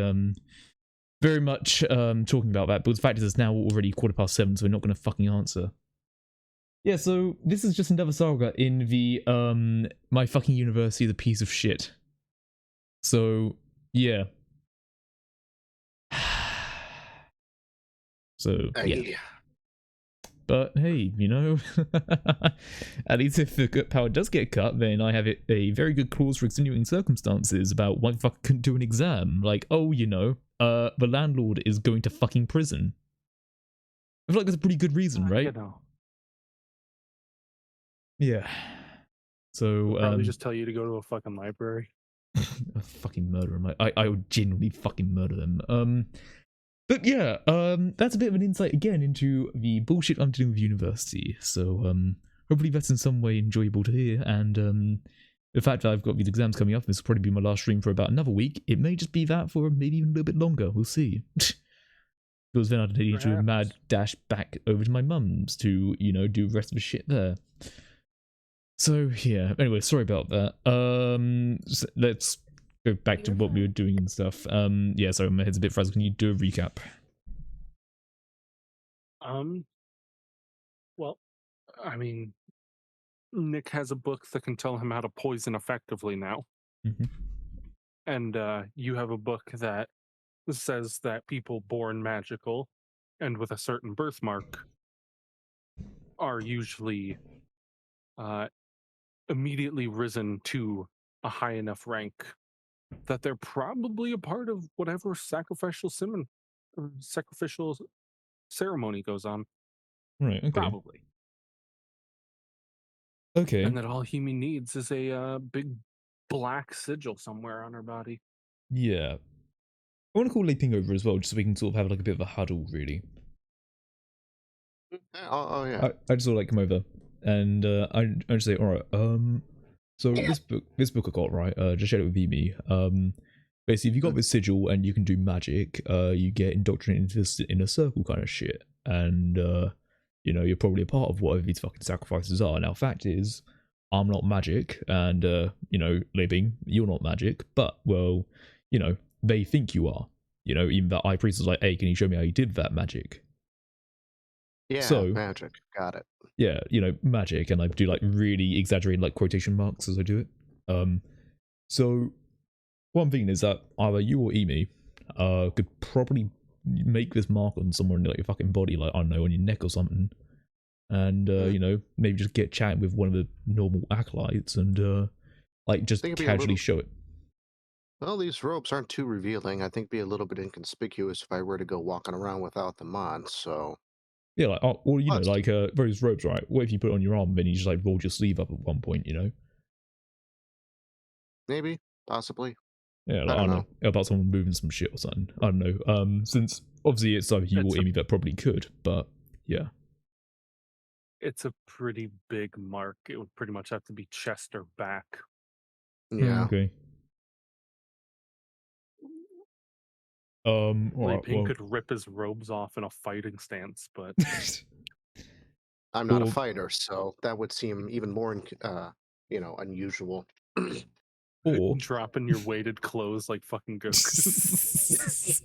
very much talking about that, but the fact is it's now already 7:15, so we're not going to fucking answer. Yeah, so this is just another saga in the my fucking university is a piece of shit. So, yeah. So, yeah. But hey, you know, at least if the power does get cut, then I have a very good clause for extenuating circumstances about why the fuck I couldn't do an exam. Like, oh, you know, the landlord is going to fucking prison. I feel like that's a pretty good reason, right? You know. Yeah. So, I'll probably just tell you to go to a fucking library. I'll fucking murder them. I would genuinely fucking murder them. But yeah, that's a bit of an insight again into the bullshit I'm dealing with university. So, hopefully that's in some way enjoyable to hear. And the fact that I've got these exams coming up, this will probably be my last stream for about another week. It may just be that for maybe even a little bit longer. We'll see. Because then I'd need to mad dash back over to my mum's to, you know, do the rest of the shit there. So yeah. Anyway, sorry about that. So let's go back to what we were doing and stuff. Yeah, sorry, my head's a bit frazzled. Can you do a recap? Well, I mean, Nick has a book that can tell him how to poison effectively now. Mm-hmm. And you have a book that says that people born magical and with a certain birthmark are usually immediately risen to a high enough rank that they're probably a part of whatever sacrificial sacrificial ceremony goes on. Right, okay. Probably. Okay. And that all Himi needs is a big black sigil somewhere on her body. Yeah. I want to call Leaping over as well, just so we can sort of have like a bit of a huddle, really. Oh yeah. I just sort of like come over and I just say, all right, so this book I got, right, just shared it with Emi. Basically, if you got this sigil and you can do magic, you get indoctrinated into this inner circle kind of shit, and you know, you're probably a part of whatever these fucking sacrifices are. Now, fact is, I'm not magic, and you know, Libing, you're not magic, but well, you know, they think you are. You know, even that high priest was like, hey, can you show me how you did that magic? Yeah, So, magic. Got it. yeah, you know, magic, and I do like really exaggerated like quotation marks as I do it. So one thing is that either you or Emi could probably make this mark on someone like your fucking body, like I don't know, on your neck or something, and you know, maybe just get chatting with one of the normal acolytes and like just casually show it. Well, these robes aren't too revealing. I think it'd be a little bit inconspicuous if I were to go walking around without them on, so... Yeah, like, or you know, like those robes, right? What if you put it on your arm and then you just like rolled your sleeve up at one point, you know? Maybe, possibly. Yeah, like, I don't know. About someone moving some shit or something. I don't know. Since obviously it's either you or Emi that probably could, but yeah. It's a pretty big mark. It would pretty much have to be chest or back. Yeah. Okay. Lee Ping could rip his robes off in a fighting stance, but I'm not a fighter, so that would seem even more, you know, unusual. Or dropping your weighted clothes like fucking Goku.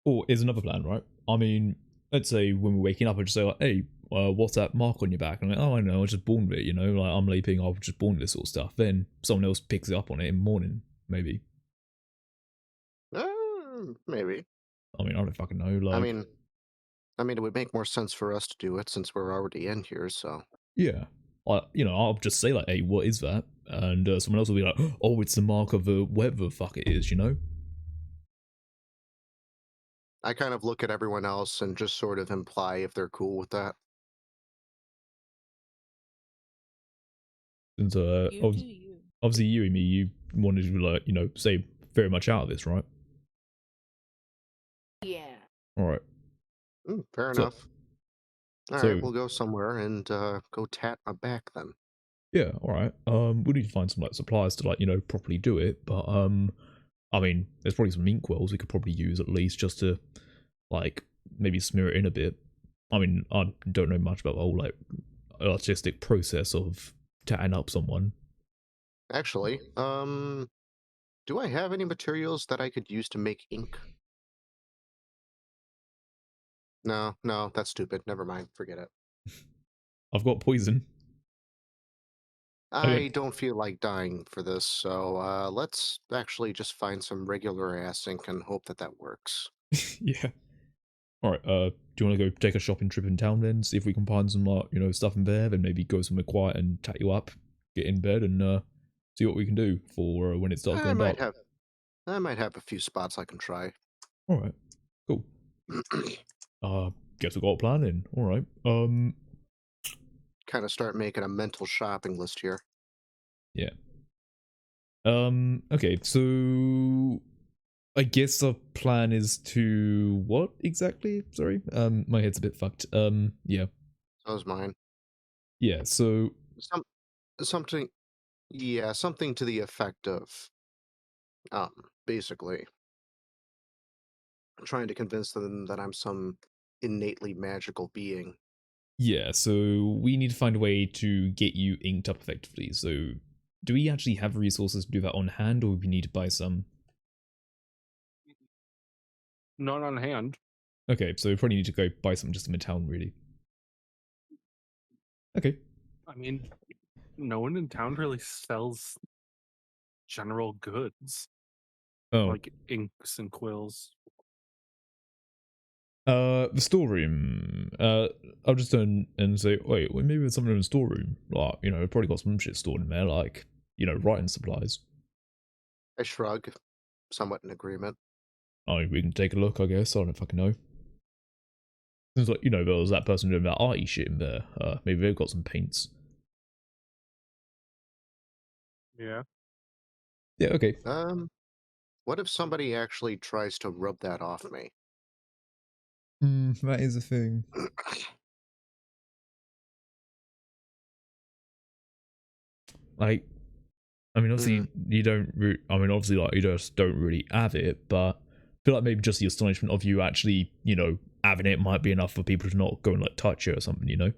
Or is another plan, right? I mean, let's say when we're waking up, I just say like, "Hey, what's that mark on your back?" And I'm like, "Oh, I know, I was just born with it, you know. Like I'm leaping, I was just born with this sort of stuff." Then someone else picks it up on it in the morning, maybe. Maybe. I mean, I don't fucking know. Like, I mean, it would make more sense for us to do it since we're already in here. So yeah, you know, I'll just say like, "Hey, what is that?" And someone else will be like, "Oh, it's the mark of whatever the fuck it is," you know. I kind of look at everyone else and just sort of imply if they're cool with that. Since obviously you and me, you wanted to like, you know, stay very much out of this, right? Yeah. All right. Fair enough. All right, we'll go somewhere and go tat my back then. Yeah, all right. We need to find some like supplies to like, you know, properly do it. But I mean, there's probably some inkwells we could probably use at least just to like maybe smear it in a bit. I mean, I don't know much about the whole like artistic process of tatting up someone. Actually, do I have any materials that I could use to make ink? No, that's stupid. Never mind. Forget it. I've got poison. I don't feel like dying for this, so let's actually just find some regular ass ink and hope that works. Yeah. All right. Do you want to go take a shopping trip in town then? See if we can find some you know, stuff in there. Then maybe go somewhere quiet and tat you up, get in bed, and see what we can do for when it starts going dark. I might have a few spots I can try. All right. Cool. Guess we got a plan in. All right. Kind of start making a mental shopping list here. Yeah. Okay, so I guess our plan is to what exactly? Sorry. My head's a bit fucked. Yeah. So's mine. Yeah, so something to the effect of basically trying to convince them that I'm some innately magical being. Yeah, so we need to find a way to get you inked up effectively. So do we actually have resources to do that on hand, or we need to buy some? Not on hand. Okay, so we probably need to go buy some just in town, really. Okay. I mean, no one in town really sells general goods. Oh. Like inks and quills. The storeroom. I'll just turn and say, wait, well, maybe there's something in the storeroom. Like, you know, probably got some shit stored in there, like, you know, writing supplies. I shrug, somewhat in agreement. I mean, we can take a look, I guess. I don't fucking know. Seems like, there was that person doing that arty shit in there. Maybe they've got some paints. Yeah. Yeah, okay. What if somebody actually tries to rub that off me? That is a thing. Like, I mean, obviously, you don't. Obviously, like, you just don't really have it, but I feel like maybe just the astonishment of you actually, having it might be enough for people to not go and like touch it or something,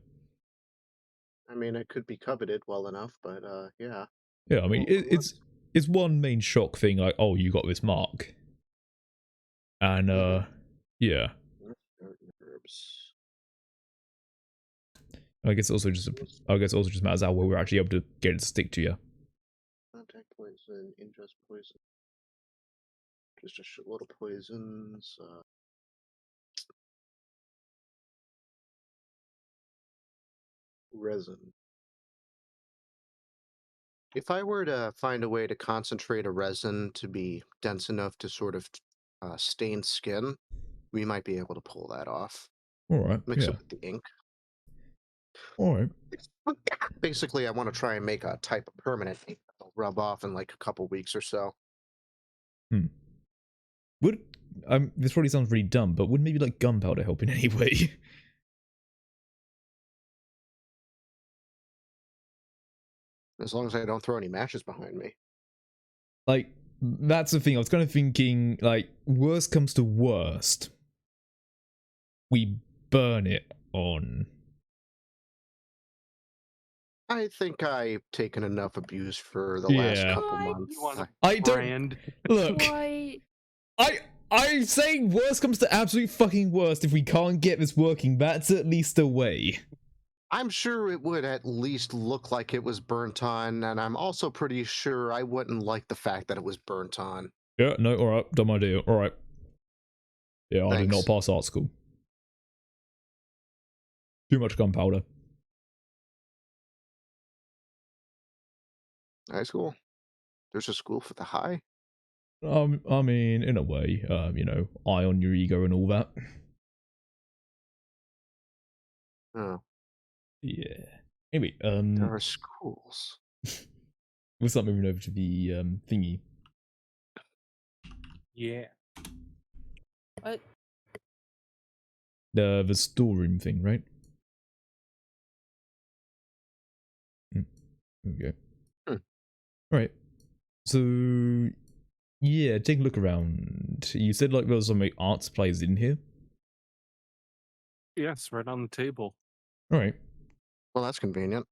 I mean, it could be coveted well enough, but yeah. Yeah, I mean, it's one main shock thing, like, oh, you got this mark, and yeah. Herbs. I guess it also just matters how well we're actually able to get it to stick to you. Contact poison, ingest poison. Just a shitload of poisons. Resin. If I were to find a way to concentrate a resin to be dense enough to sort of stain skin, we might be able to pull that off. All right. Mix it with the ink. All right. Basically, I want to try and make a type of permanent ink that'll rub off in like a couple weeks or so. Would this probably sounds really dumb, but would maybe like gunpowder help in any way? As long as I don't throw any matches behind me. Like, that's the thing. I was kind of thinking, like, worst comes to worst, we burn it on. I think I've taken enough abuse for the last couple months. I don't look. I'm saying worst comes to absolute fucking worst. If we can't get this working, that's at least a way. I'm sure it would at least look like it was burnt on, and I'm also pretty sure I wouldn't like the fact that it was burnt on. Yeah, no, alright, dumb idea. Alright. Yeah, I did not Thanks. pass art school. Too much gunpowder. High school? There's a school for the high? I mean, in a way, eye on your ego and all that. Oh. Yeah. Anyway, there are schools. We'll start moving over to the thingy. Yeah. What? The storeroom thing, right? Okay. Right. So yeah, take a look around. You said like there was some art supplies in here? Yes, right on the table. Alright. Well, that's convenient.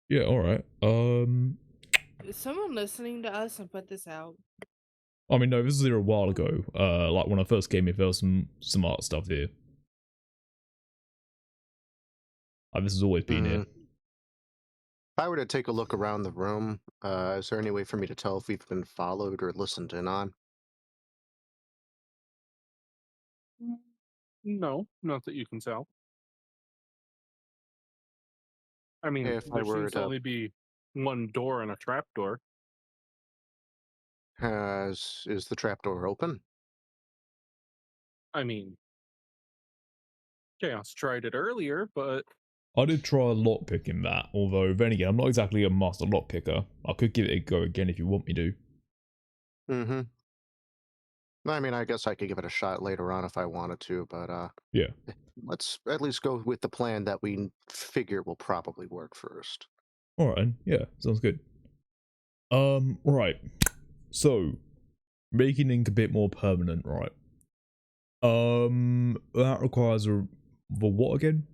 Yeah, alright. Is someone listening to us and put this out? I mean, no, this was here a while ago. Like when I first came here, there was some art stuff here. Like, this has always been here. If I were to take a look around the room, is there any way for me to tell if we've been followed or listened in on? No, not that you can tell. I mean, if there seems to only be one door and a trap door. Is the trap door open? I mean, Chaos tried it earlier, but I did try lockpicking that, although then again, I'm not exactly a master lockpicker. I could give it a go again if you want me to. Mm-hmm. I mean, I guess I could give it a shot later on if I wanted to, but yeah. Let's at least go with the plan that we figure will probably work first. Alright, yeah, sounds good. Right. So, making ink a bit more permanent, right? That requires the what again?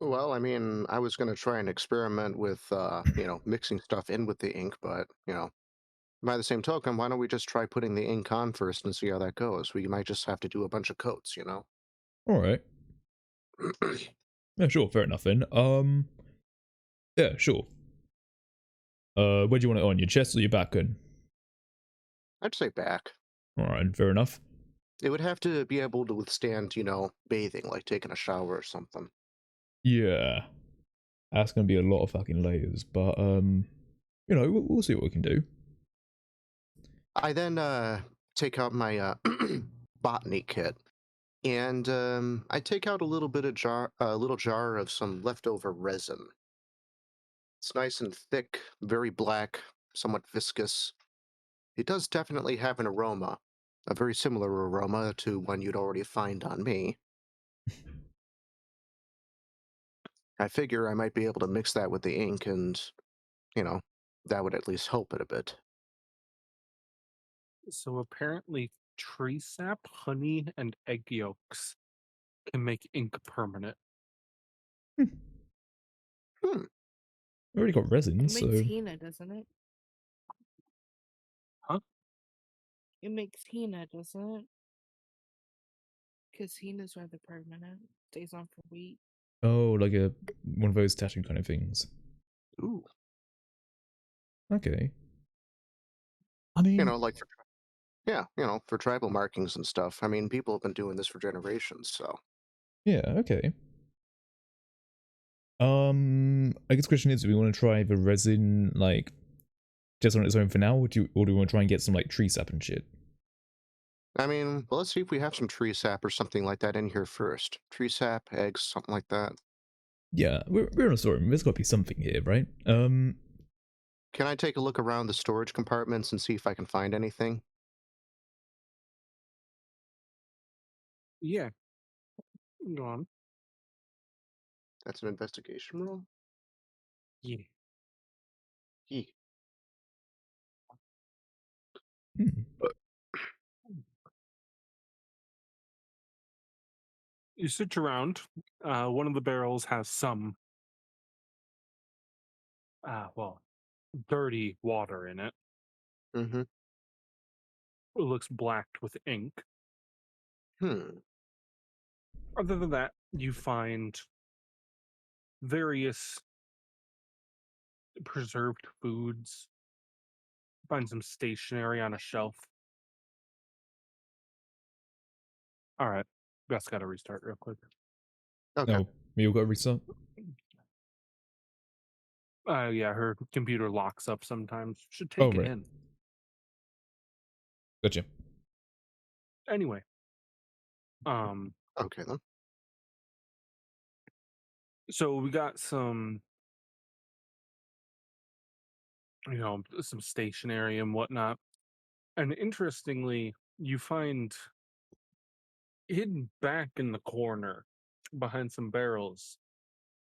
Well, I mean, I was going to try and experiment with, mixing stuff in with the ink, but, by the same token, why don't we just try putting the ink on first and see how that goes? We might just have to do a bunch of coats, Alright. Yeah, sure, fair enough then. Yeah, sure. Where do you want it on? Your chest or your back then? I'd say back. Alright, fair enough. It would have to be able to withstand, bathing, like taking a shower or something. Yeah. That's gonna be a lot of fucking layers, but, we'll see what we can do. I then take out my botany kit, and I take out a little jar of some leftover resin. It's nice and thick, very black, somewhat viscous. It does definitely have an aroma, a very similar aroma to one you'd already find on me. I figure I might be able to mix that with the ink and, you know, that would at least help it a bit. So apparently, tree sap, honey, and egg yolks can make ink permanent. Hmm. I already got resin, It makes so henna, doesn't it? Huh? It makes henna, doesn't it? Because henna's rather permanent. Stays on for weeks. oh, like a one of those tattoo kind of things. Ooh. Okay. I mean, Like for tribal markings and stuff. I mean, people have been doing this for generations, so. yeah, okay. I guess the question is, do we want to try the resin like just on its own for now, or do we want to try and get some like tree sap and shit? I mean, well, let's see if we have some tree sap or something like that in here first. Tree sap, eggs, something like that. Yeah, we're in a storeroom. There's got to be something here, right? Can I take a look around the storage compartments and see if I can find anything? Yeah. Go on. That's an investigation roll? Yeah. Yee. Hmm. You search around. One of the barrels has some, well, dirty water in it. Mm-hmm. It looks blacked with ink. Hmm. Other than that, you find various preserved foods. Find some stationery on a shelf. All right. Beth's got to restart real quick. Okay. Oh, we all got to restart. Yeah, her computer locks up sometimes. Should Oh, take it right. in. Gotcha. Anyway. Okay, then. So we got some, some stationery and whatnot. And interestingly, you find hidden back in the corner behind some barrels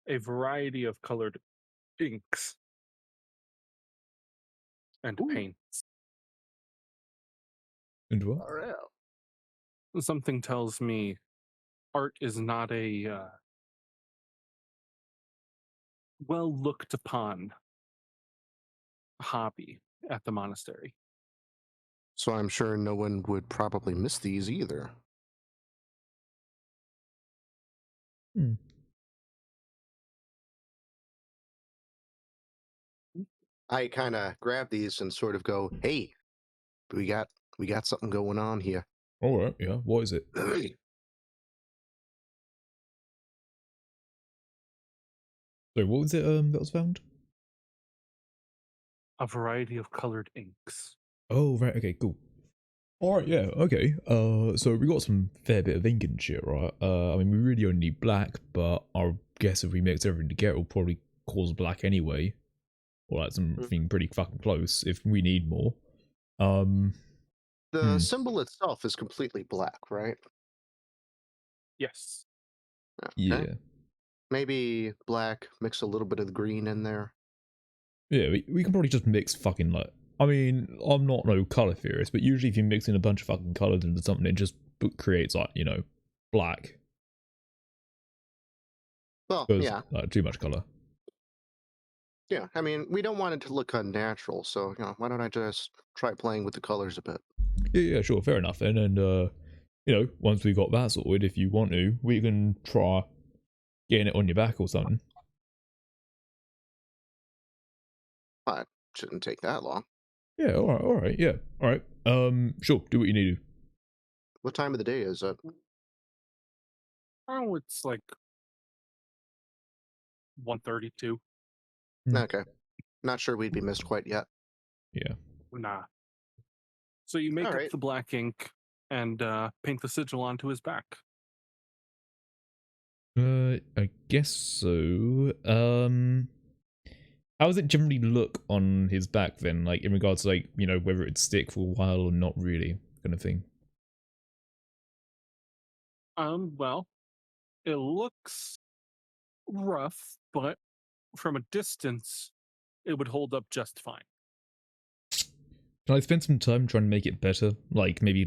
a variety of colored inks and Ooh. paints. And what? All right. Something tells me art is not a well looked upon hobby at the monastery. So I'm sure no one would probably miss these either. Hmm. I kind of grab these and sort of go, "Hey, we got something going on here." All right. Yeah. What is it? So what was it? That was found. A variety of colored inks. Oh, right. Okay. Cool. All right. Yeah. Okay. So we got some fair bit of ink and shit, right? I mean, we really only need black, but I guess if we mix everything together, it'll probably cause black anyway, or like something pretty fucking close if we need more. The symbol itself is completely black, right? Yes. Okay. Yeah. Maybe black, mix a little bit of the green in there. Yeah, we can probably just mix fucking like. I mean, I'm not no color theorist, but usually if you mix in a bunch of fucking colors into something, it just creates like black. Well, Because yeah. like too much color. Yeah, I mean, we don't want it to look unnatural, so, why don't I just try playing with the colors a bit? Yeah, sure, fair enough. Then, and once we got that sorted, if you want to, we can try getting it on your back or something. Well, it shouldn't take that long. Yeah, all right, yeah, all right. Sure, do what you need to. What time of the day is it? Oh, it's like 1:32. Mm. Okay. Not sure we'd be missed quite yet. Yeah. Nah. So you make All up right. the black ink and paint the sigil onto his back. I guess so. How does it generally look on his back then? Like in regards to like, you know, whether it'd stick for a while or not really, kind of thing. Well, it looks rough, but from a distance, it would hold up just fine. Can I spend some time trying to make it better? Like maybe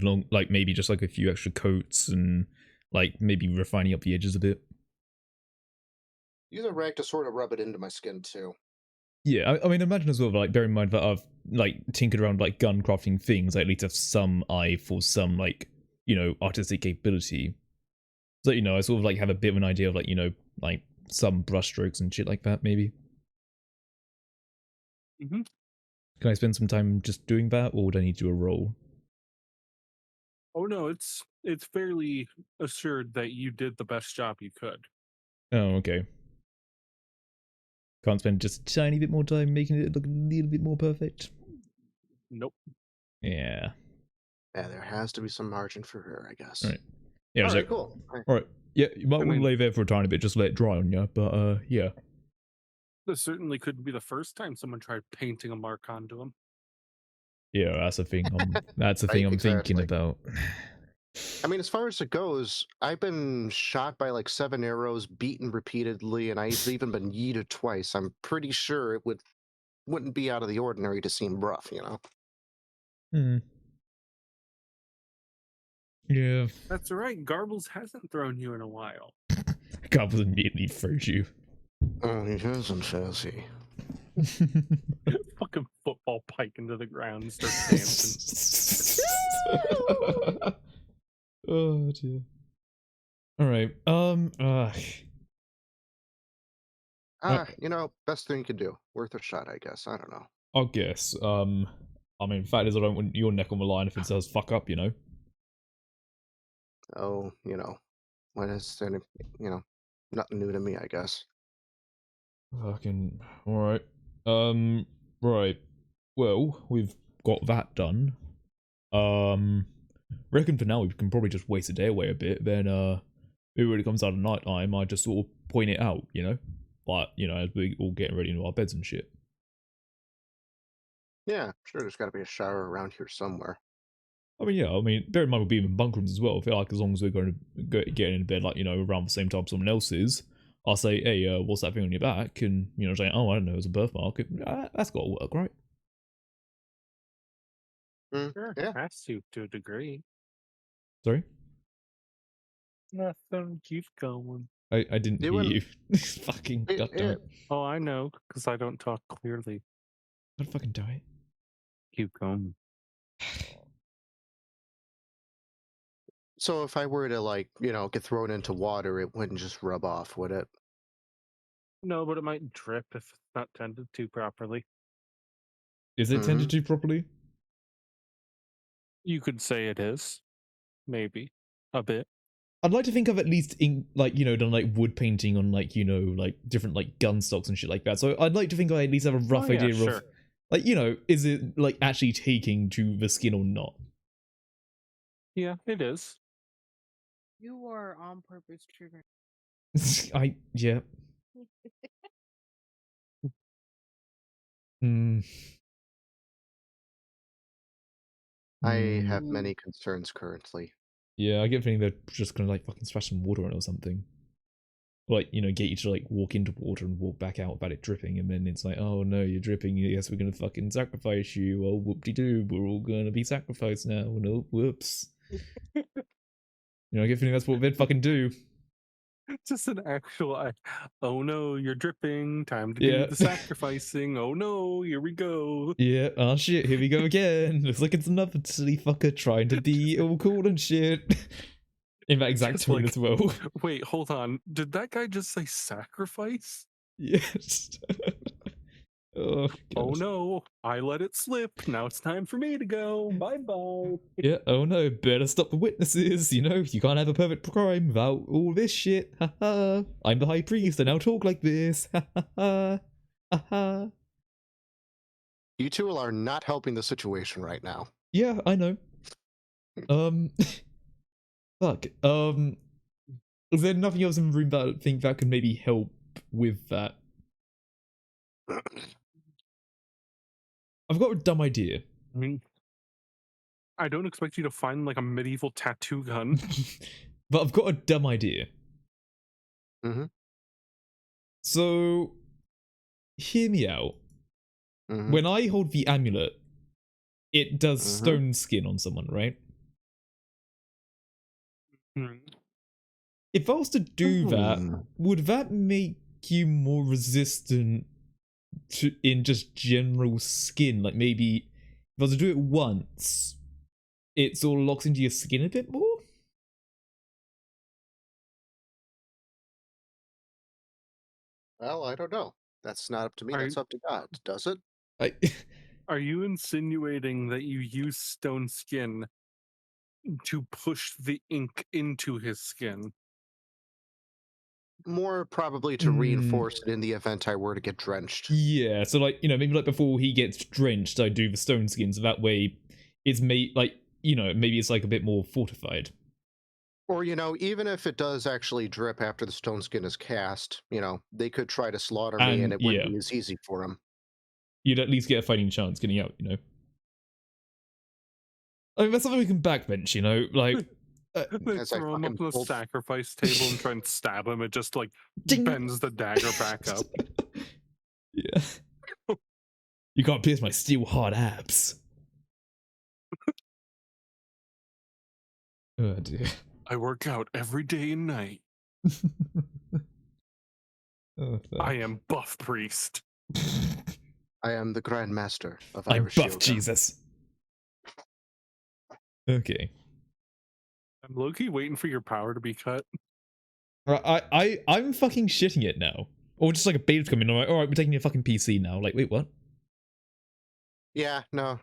maybe just like a few extra coats and like maybe refining up the edges a bit. Use a rag to sort of rub it into my skin too. Yeah, I mean, imagine as well, like, bear in mind that I've, like, tinkered around, like, gun crafting things, I at least have some eye for some, like, you know, artistic capability. So, you know, I sort of, like, have a bit of an idea of, like, you know, like, some brushstrokes and shit like that, maybe. Mm-hmm. Can I spend some time just doing that, or would I need to do a roll? Oh no, it's fairly assured that you did the best job you could. Oh, okay. Can't spend just a tiny bit more time making it look a little bit more perfect? Nope. Yeah. Yeah, there has to be some margin for her, I guess. All right. Yeah, All so, right, cool. All right. Yeah, you might I want to mean- lay there for a tiny bit, just let it dry on you, but, yeah. This certainly couldn't be the first time someone tried painting a mark onto him. Yeah, that's the thing. That's the thing I'm thinking Exactly. about. I mean, as far as it goes, I've been shot by like 7 arrows, beaten repeatedly, and I've even been yeeted twice. I'm pretty sure it wouldn't be out of the ordinary to seem rough, you know? Hmm. Yeah. That's right. Garbles hasn't thrown you in a while. Garbles immediately throws you. Oh, he hasn't, has he? Fucking football pike into the ground and start dancing. Oh dear. All right. You know, best thing you could do. Worth a shot, I guess. I don't know. I guess. I mean, fact is, I don't want your neck on the line if it does fuck up, you know. Oh, you know, when it's any, you know, nothing new to me, I guess. Fucking. All right. Right. Well, we've got that done. Reckon for now we can probably just waste a day away a bit. Then, maybe when it comes out of night time, I just sort of point it out, you know, like you know, as we all getting ready into our beds and shit. Yeah, sure. There's got to be a shower around here somewhere. I mean, yeah. I mean, bear in mind we'll be in bunk rooms as well. I feel like as long as we're going to get in bed, like you know, around the same time someone else is, I'll say, "Hey, what's that thing on your back?" And you know, say, "Oh, I don't know, it's a birthmark." That's got to work, right? Sure, Yeah. has to a degree. Sorry, Nothing. Keep going. I didn't hear you. Fucking goddamn. Oh, I know, because I don't talk clearly. Don't fucking do it. Keep going. So if I were to, like, you know, get thrown into water, it wouldn't just rub off, would it? No, but it might drip if it's not tended to properly. Is it tended to properly? You could say it is. Maybe. A bit. I'd like to think I've at least like you know done like wood painting on like you know like different like gun stocks and shit like that. So I'd like to think I at least have a rough idea of like you know is it like actually taking to the skin or not. Yeah, it is. You are on purpose triggering. Yeah. I have many concerns currently. Yeah, I get the feeling they're just gonna like fucking splash some water on it or something. Like, you know, get you to like walk into water and walk back out without it dripping, and then it's like, oh no, you're dripping, yes, we're gonna fucking sacrifice you. Oh, whoop-de-doo, we're all gonna be sacrificed now. No, whoops. You know, I get the feeling that's what they'd fucking do. Just an actual, oh no, you're dripping, time to do the sacrificing, oh no, here we go. Yeah, oh shit, here we go again. Looks like it's another silly fucker trying to be all cool and shit. In that exact Just tone like, as well. Wait, hold on. Did that guy just say sacrifice? Yes. Oh, oh no, I let it slip. Now it's time for me to go. Bye-bye. Yeah, oh no, better stop the witnesses. You know, you can't have a perfect crime without all this shit. Ha ha. I'm the high priest and I'll talk like this. Ha ha ha. Ha ha. You two are not helping the situation right now. Yeah, I know. Fuck. Is there nothing else in the room that I think that could maybe help with that? I've got a dumb idea. I mean, I don't expect you to find like a medieval tattoo gun. But I've got a dumb idea. Mm-hmm. So, hear me out. Mm-hmm. When I hold the amulet, it does stone skin on someone, right? If I was to do that, would that make you more resistant to in just general skin? Like maybe if I was to do it once, it sort of locks into your skin a bit more? Well, I don't know. That's not up to me. That's up to God. Does it? Are you insinuating that you use stone skin to push the ink into his skin? More probably to reinforce it in the event I were to get drenched. Yeah, so like, maybe like before he gets drenched, I do the stone skin, so that way it's made like, maybe it's like a bit more fortified. Or, even if it does actually drip after the stone skin is cast, they could try to slaughter me and it wouldn't be as easy for them. You'd at least get a fighting chance getting out, I mean, that's something we can backbench, like... They throw him up on the sacrifice table and try and stab him. It just, like, bends the dagger back up. Yeah. You can't pierce my steel hard abs. Oh, dear. I work out every day and night. I am Buff Priest. I am the Grand Master of Irish Yoga. I'm Buff Jesus. Okay. I'm low-key waiting for your power to be cut. I'm fucking shitting it now. Or just like a beta to come in. I'm like, alright, we're taking a fucking PC now. Like, wait, what? Yeah, no.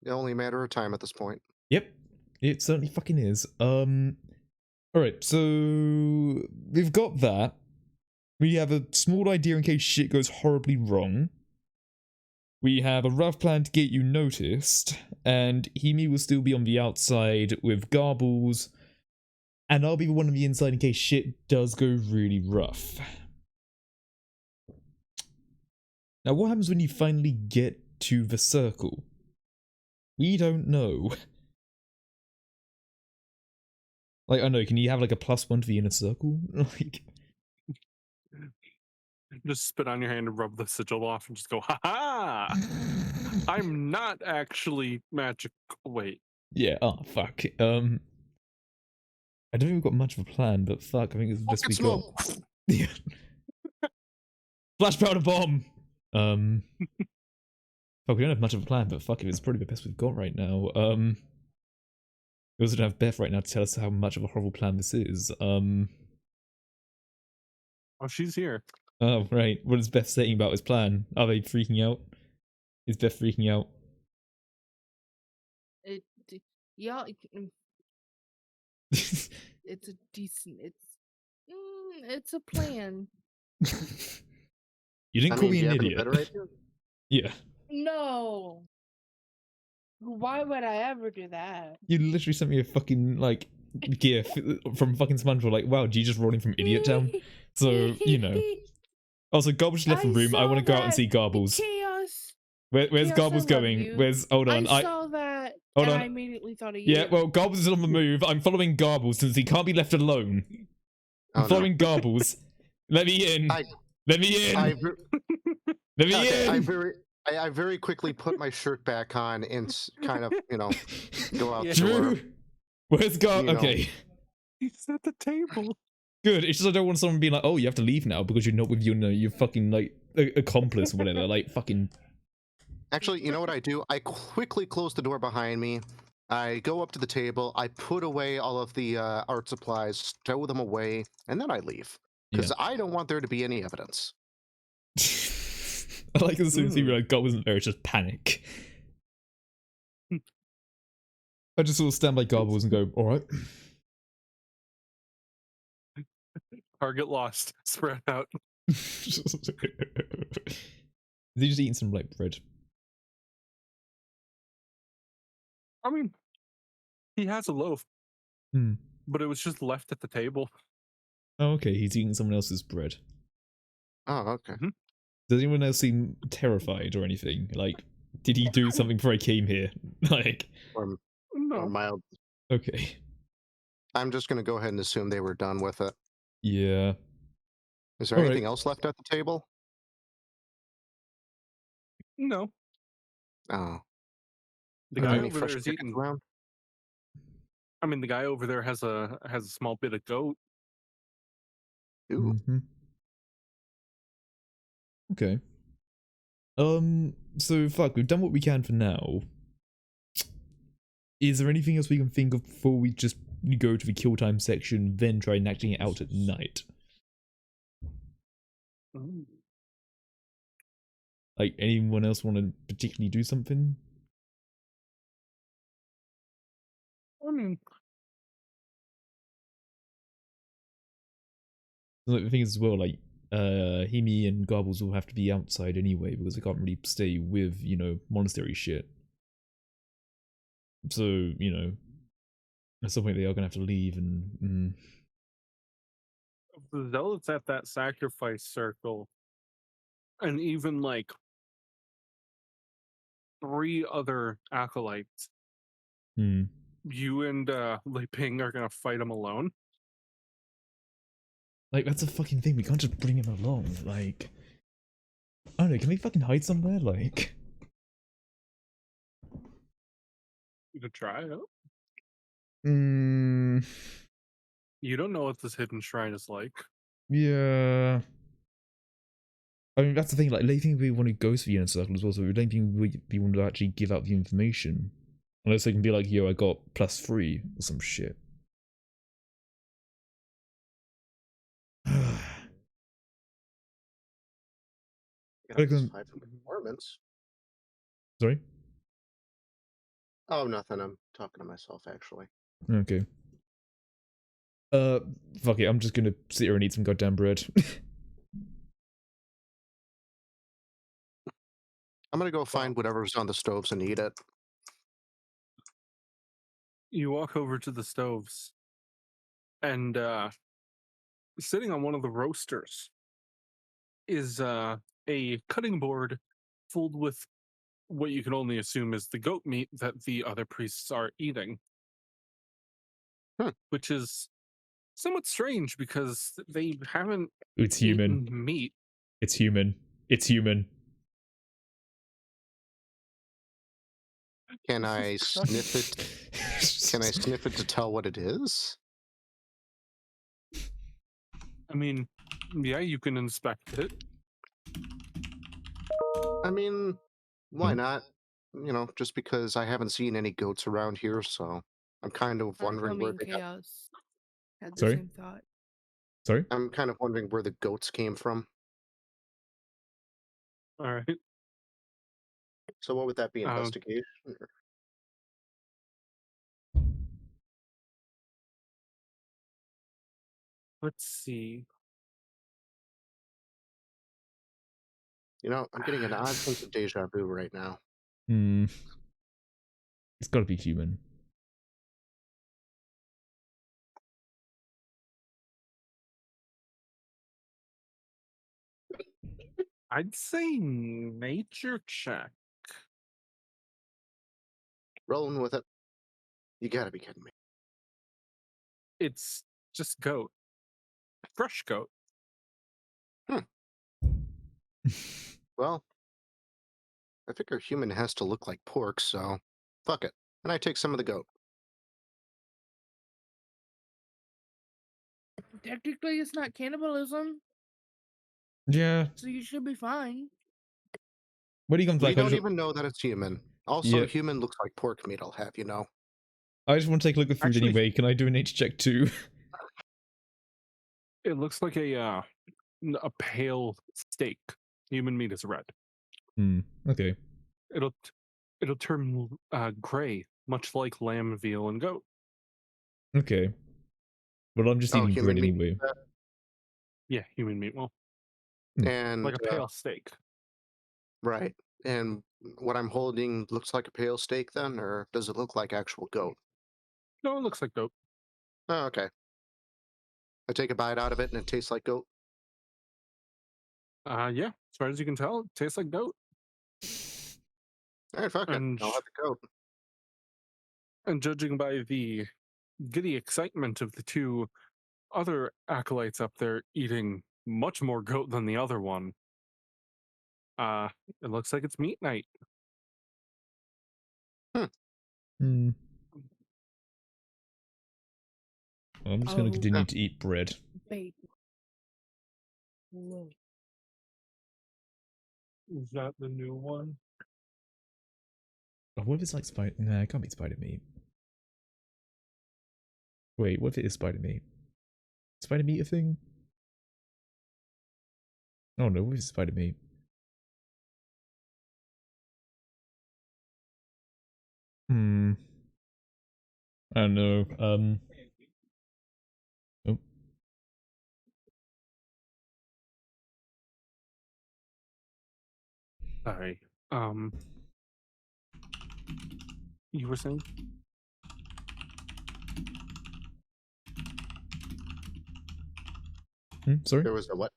Only a matter of time at this point. Yep. It certainly fucking is. Alright, so we've got that. We have a small idea in case shit goes horribly wrong. We have a rough plan to get you noticed, and Himi will still be on the outside with Garbles, and I'll be the one on the inside in case shit does go really rough. Now, what happens when you finally get to the circle? We don't know. Like, I don't know, can you have like a +1 to the inner circle? Like... Just spit on your hand and rub the sigil off and just go, ha-ha! I'm not actually magic. Wait. Yeah, oh, fuck. I don't think we've got much of a plan, but fuck, I think it's the best we got. Yeah. Flash powder bomb! Fuck, we don't have much of a plan, but fuck it, it's probably the best we've got right now. We also don't have Beth right now to tell us how much of a horrible plan this is. Oh, she's here. Oh, right. What is Beth saying about his plan? Are they freaking out? Is Beth freaking out? Yeah, it's a decent. It's a plan. You didn't call me an idiot. Yeah. No. Why would I ever do that? You literally sent me a fucking like gif from fucking SpongeBob. Like, wow, G just rolling from Idiot Town. So Also, Garbles left the room. I want to go out and see Garbles. Chaos. Where's Garbles going? Where's... Hold on. I saw that. Hold on. I immediately thought of you. Yeah, well, Garbles is on the move. I'm following Garbles since he can't be left alone. I'm following Garbles. Let me in. Let me in. Let me in. I very quickly put my shirt back on and kind of, go out. Drew, where's Garbles? Okay. He's at the table. Good. It's just I don't want someone being like, "Oh, you have to leave now because you're not with your fucking like accomplice or whatever." Like fucking. Actually, you know what I do? I quickly close the door behind me. I go up to the table. I put away all of the art supplies, stow them away, and then I leave because I don't want there to be any evidence. I like as soon as he realized God wasn't there, it's just panic. I just sort of stand by Garbles and go, "All right." Target lost. Spread out. Is he just eating some like bread? I mean, he has a loaf, but it was just left at the table. Oh, okay, he's eating someone else's bread. Oh, okay. Mm-hmm. Does anyone else seem terrified or anything? Like, did he do something before I came here? Like, Or No. mild. okay. I'm just going to go ahead and assume they were done with it. Yeah. Is there All anything right. else left at the table? No. Oh. The Are guy there any over fresh there is chickens eating. around? I mean, the guy over there has a small bit of goat. Ooh. Okay. So fuck, we've done what we can for now. Is there anything else we can think of before we just go to the kill time section, then try enacting it out at night? Ooh. Like, anyone else want to particularly do something? I mean, Like, the thing is as well, like, Himi and Garbles will have to be outside anyway because they can't really stay with, you know, monastery shit. So, you know, at some point they are gonna have to leave and the zealots at that sacrifice circle, and even like 3 other acolytes. You and Li Ping are gonna fight him alone. Like, that's a fucking thing, we can't just bring him along, like, I don't know, can we fucking hide somewhere, like? You could try it. Hmm. You don't know what this hidden shrine is like. Yeah. I mean, that's the thing, like, I don't think we want to go to the inner circle as well, so we don't think we want to actually give out the information. Unless they can be like, yo, I got +3 or some shit. +5 for performance. Sorry? Oh, nothing. I'm talking to myself, actually. Okay. Fuck it, I'm just gonna sit here and eat some goddamn bread. I'm gonna go find whatever's on the stoves and eat it. You walk over to the stoves, and sitting on one of the roasters is a cutting board filled with what you can only assume is the goat meat that the other priests are eating. Which is somewhat strange because they haven't It's human. eaten meat. It's human. It's human. Can I sniff it? Can I sniff it to tell what it is? I mean, yeah, you can inspect it. I mean, why not? You know, just because I haven't seen any goats around here, so I'm kind of wondering where they got... Chaos had the Sorry? same thought. Sorry? I'm kind of wondering where the goats came from. All right. So what would that be? Investigation? Or... Let's see. You know, I'm getting an odd sense of deja vu right now. It's gotta be human. I'd say nature check. Rolling with it. You gotta be kidding me. It's just goat. Fresh goat. Well, I figure human has to look like pork, so fuck it. And I take some of the goat. Technically, it's not cannibalism, Yeah. so you should be fine. When he comes We back, don't even know that it's human. Also, Yeah. human looks like pork meat, I'll have you know. I just want to take a look at food Actually- anyway. Can I do a nature check too? It looks like a pale steak. Human meat is red. Okay. It'll turn gray, much like lamb, veal, and goat. Okay. Well, I'm just eating bread anyway. Yeah, human meat will. And like a pale steak. Right. And what I'm holding looks like a pale steak then, or does it look like actual goat? No, it looks like goat. Oh, okay. I take a bite out of it and it tastes like goat. Yeah, as far as you can tell, it tastes like goat. All right, fuck it. I'll have the goat. And judging by the giddy excitement of the two other acolytes up there eating much more goat than the other one, it looks like it's meat night. Hmm. Well, I'm just going to continue to eat bread. Bait. Whoa. Is that the new one? Oh, what if it's like spider? Nah, it can't be spider meat. Wait, what if it is spider meat? Spider meat a thing? Oh no, what if it's spider meat? I don't know. Oh. Sorry. You were saying? Sorry? There was a what?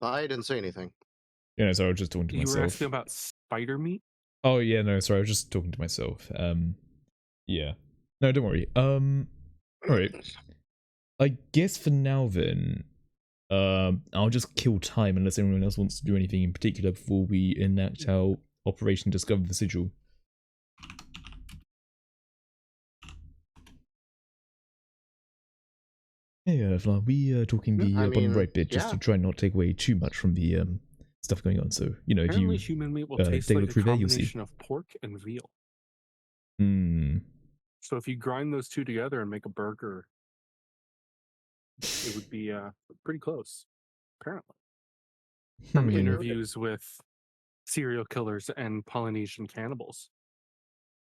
I didn't say anything. Yeah, no, sorry, I was just talking to myself. You were asking about spider meat? Oh yeah, no, sorry, I was just talking to myself. Yeah. No, don't worry. Alright. I guess for now then, I'll just kill time unless anyone else wants to do anything in particular before we enact our Operation Discover the Sigil. Yeah, Fla, we talking the bottom right bit just to try not take away too much from the stuff going on. So you know, Apparently if you human meat will taste take a like look a through there, you'll see. combination of pork and veal. Hmm. So if you grind those two together and make a burger, it would be pretty close, apparently. From interviews with serial killers and Polynesian cannibals.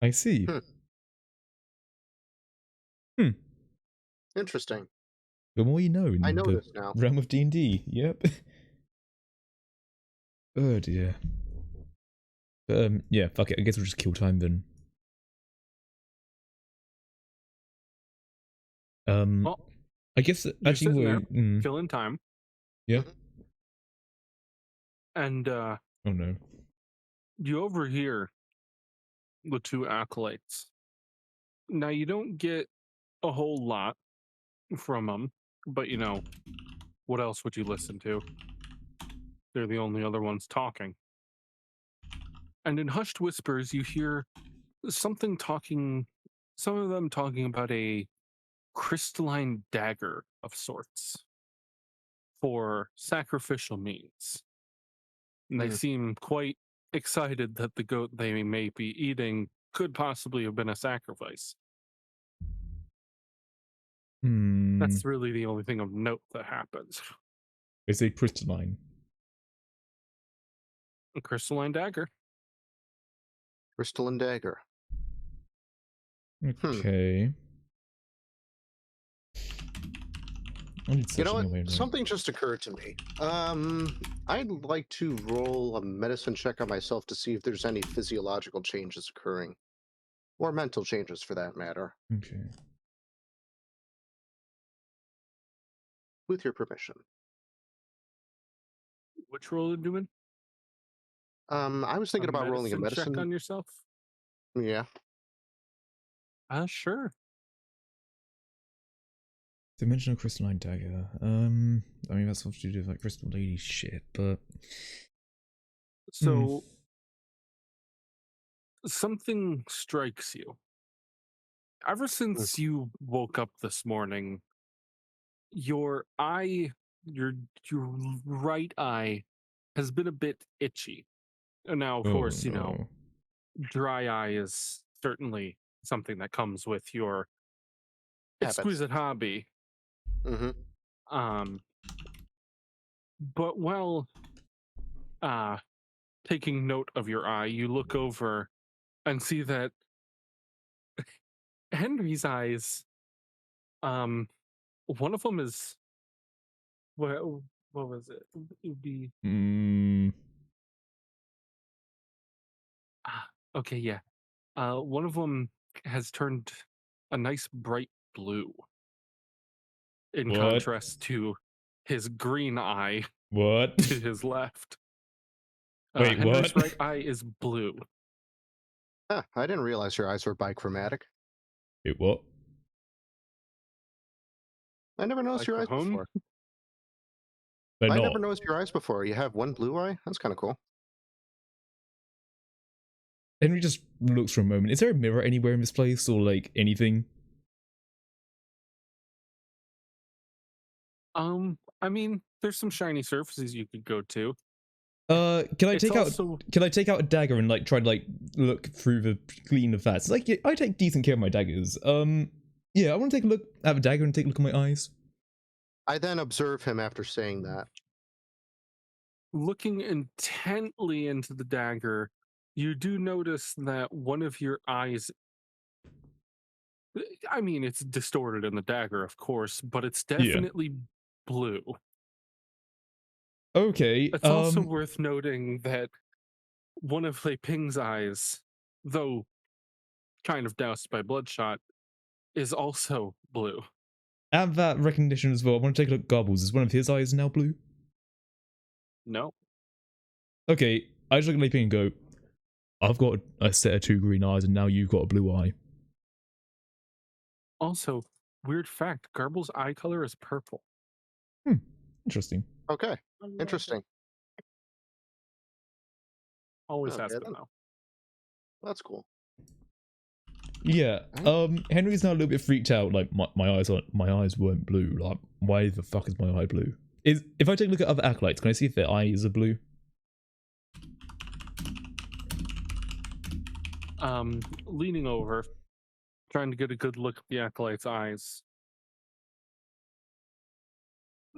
I see. Interesting. The more you know in I know the this now. realm of D&D. Yep. Oh dear. Yeah, fuck it. I guess we'll just kill time then. Well, I guess actually we're killing time. Yeah. And oh no. You overhear the two acolytes. Now you don't get a whole lot from them, but you know, what else would you listen to? They're the only other ones talking. And in hushed whispers, you hear something talking, some of them talking about a crystalline dagger of sorts for sacrificial means. And they seem quite excited that the goat they may be eating could possibly have been a sacrifice. That's really the only thing of note that happens. It's a crystalline. A crystalline dagger. Crystalline dagger. Okay. You know what? Something just occurred to me. I'd like to roll a medicine check on myself to see if there's any physiological changes occurring. Or mental changes, for that matter. Okay. With your permission. Which roll are you doing? I was thinking about rolling a medicine check on yourself. Yeah. Sure. Dimensional crystalline dagger. I mean that's what to do with like crystal lady shit, but so something strikes you. Ever since you woke up this morning, your eye, your right eye, has been a bit itchy. And now, of course, you know, dry eye is certainly something that comes with your exquisite hobby. But while taking note of your eye, you look over and see that Henry's eyes, one of them is, well, what was it? It would be. Okay, yeah. One of them has turned a nice bright blue. In contrast to his green eye What? to his left. Wait, Henry's what? right eye is blue. Huh, I didn't realize your eyes were bichromatic. Wait, what? I never noticed your eyes before. They're I not. never noticed your eyes before. You have one blue eye? That's kind of cool. Henry just looks for a moment. Is there a mirror anywhere in this place, or like anything? I mean, there's some shiny surfaces you could go to. Can I take out a dagger and like try to like look through the clean of that? It's like, yeah, I take decent care of my daggers. Yeah, I want to take a look at the dagger and take a look at my eyes. I then observe him after saying that. Looking intently into the dagger, you do notice that one of your eyes, I mean, it's distorted in the dagger, of course, but it's definitely blue. Okay. It's also worth noting that one of Lei Ping's eyes, though kind of doused by bloodshot, is also blue. And that recognition as well. I want to take a look at Garbles. Is one of his eyes now blue? No. Okay, I just look at Lei Ping and go, I've got a set of 2 green eyes and now you've got a blue eye. Also, weird fact, Garble's eye color is purple. Interesting. Okay, interesting. Always has been, though. That's cool. Yeah. Henry's now a little bit freaked out. Like my eyes weren't blue. Like, why the fuck is my eye blue? If I take a look at other acolytes, can I see if their eyes are blue? Leaning over, trying to get a good look at the acolyte's eyes.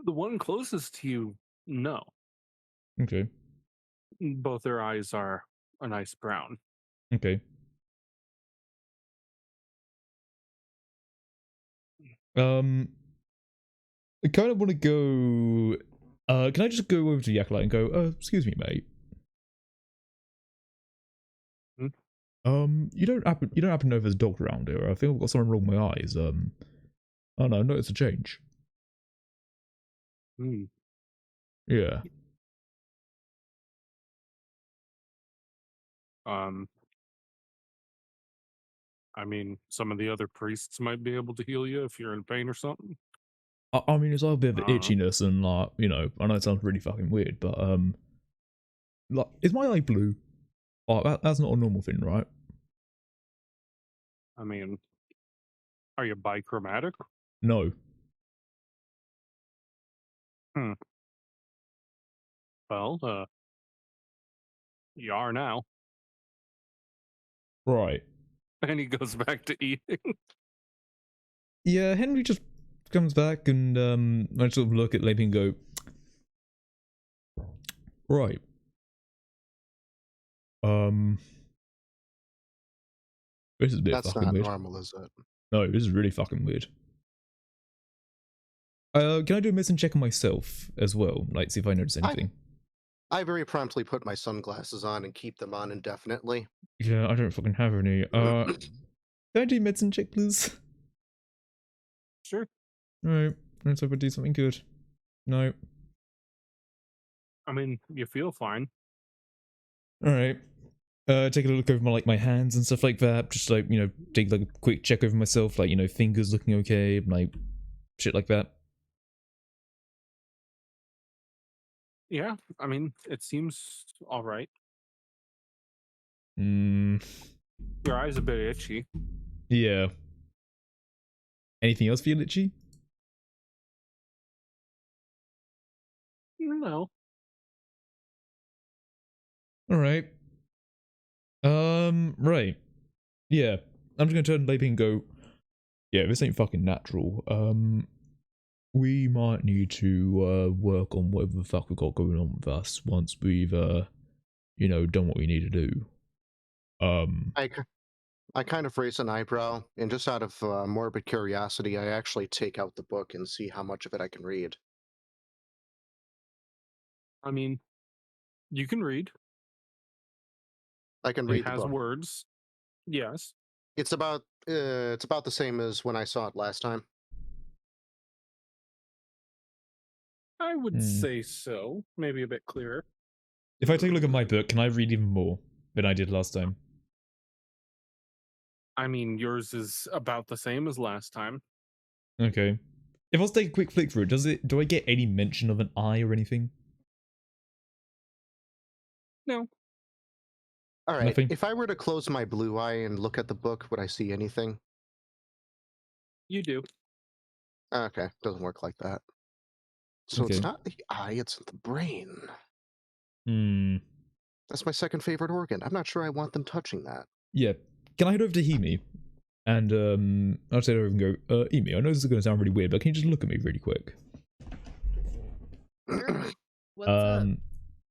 The one closest to you, no. Okay. Both their eyes are a nice brown. Okay. I kind of want to go. Can I just go over to the acolyte and go, excuse me, mate. You don't happen to know if there's a doctor around here? I think I've got something wrong with my eyes. I don't know, notice a change. Yeah. I mean, some of the other priests might be able to heal you if you're in pain or something. I mean, it's all a bit of itchiness and like, you know, I know it sounds really fucking weird, but like, is my eye blue? Oh, that's not a normal thing, right? I mean, are you bichromatic? No. Well, you are now. Right. And he goes back to eating. Yeah, Henry just comes back and I sort of look at Leiping and go, right. This is a bit fucking weird. That's not normal, is it? No, this is really fucking weird. Can I do a medicine check on myself as well? Like, see if I notice anything. I very promptly put my sunglasses on and keep them on indefinitely. Yeah, I don't fucking have any. Can I do a medicine check, please? Sure. Alright, let's hope I do something good. No. I mean, you feel fine. Alright. Take a look over my hands and stuff like that. Just like, you know, take like a quick check over myself, like, you know, fingers looking okay, like shit like that. Yeah, I mean, it seems alright. Your eye's a bit itchy. Yeah. Anything else feel itchy? No. Alright. Right. Yeah. I'm just gonna turn to Leiping and go, yeah, this ain't fucking natural. We might need to work on whatever the fuck we've got going on with us once we've you know, done what we need to do. I kind of raise an eyebrow, and just out of morbid curiosity, I actually take out the book and see how much of it I can read. I mean, you can read. I can read It the has book. words. Yes. It's about the same as when I saw it last time. I would say so. Maybe a bit clearer. If I take a look at my book, can I read even more than I did last time? I mean, yours is about the same as last time. Okay. If I was to take a quick flick through it, do I get any mention of an eye or anything? No. All right. Nothing? If I were to close my blue eye and look at the book, would I see anything? You do. Okay, doesn't work like that. So Okay. it's not the eye, it's the brain. Hmm. That's my second favorite organ. I'm not sure I want them touching that. Yeah. Can I head over to Hemi? And I'll say over and go, Emi, I know this is going to sound really weird, but can you just look at me really quick? Sure. What's up?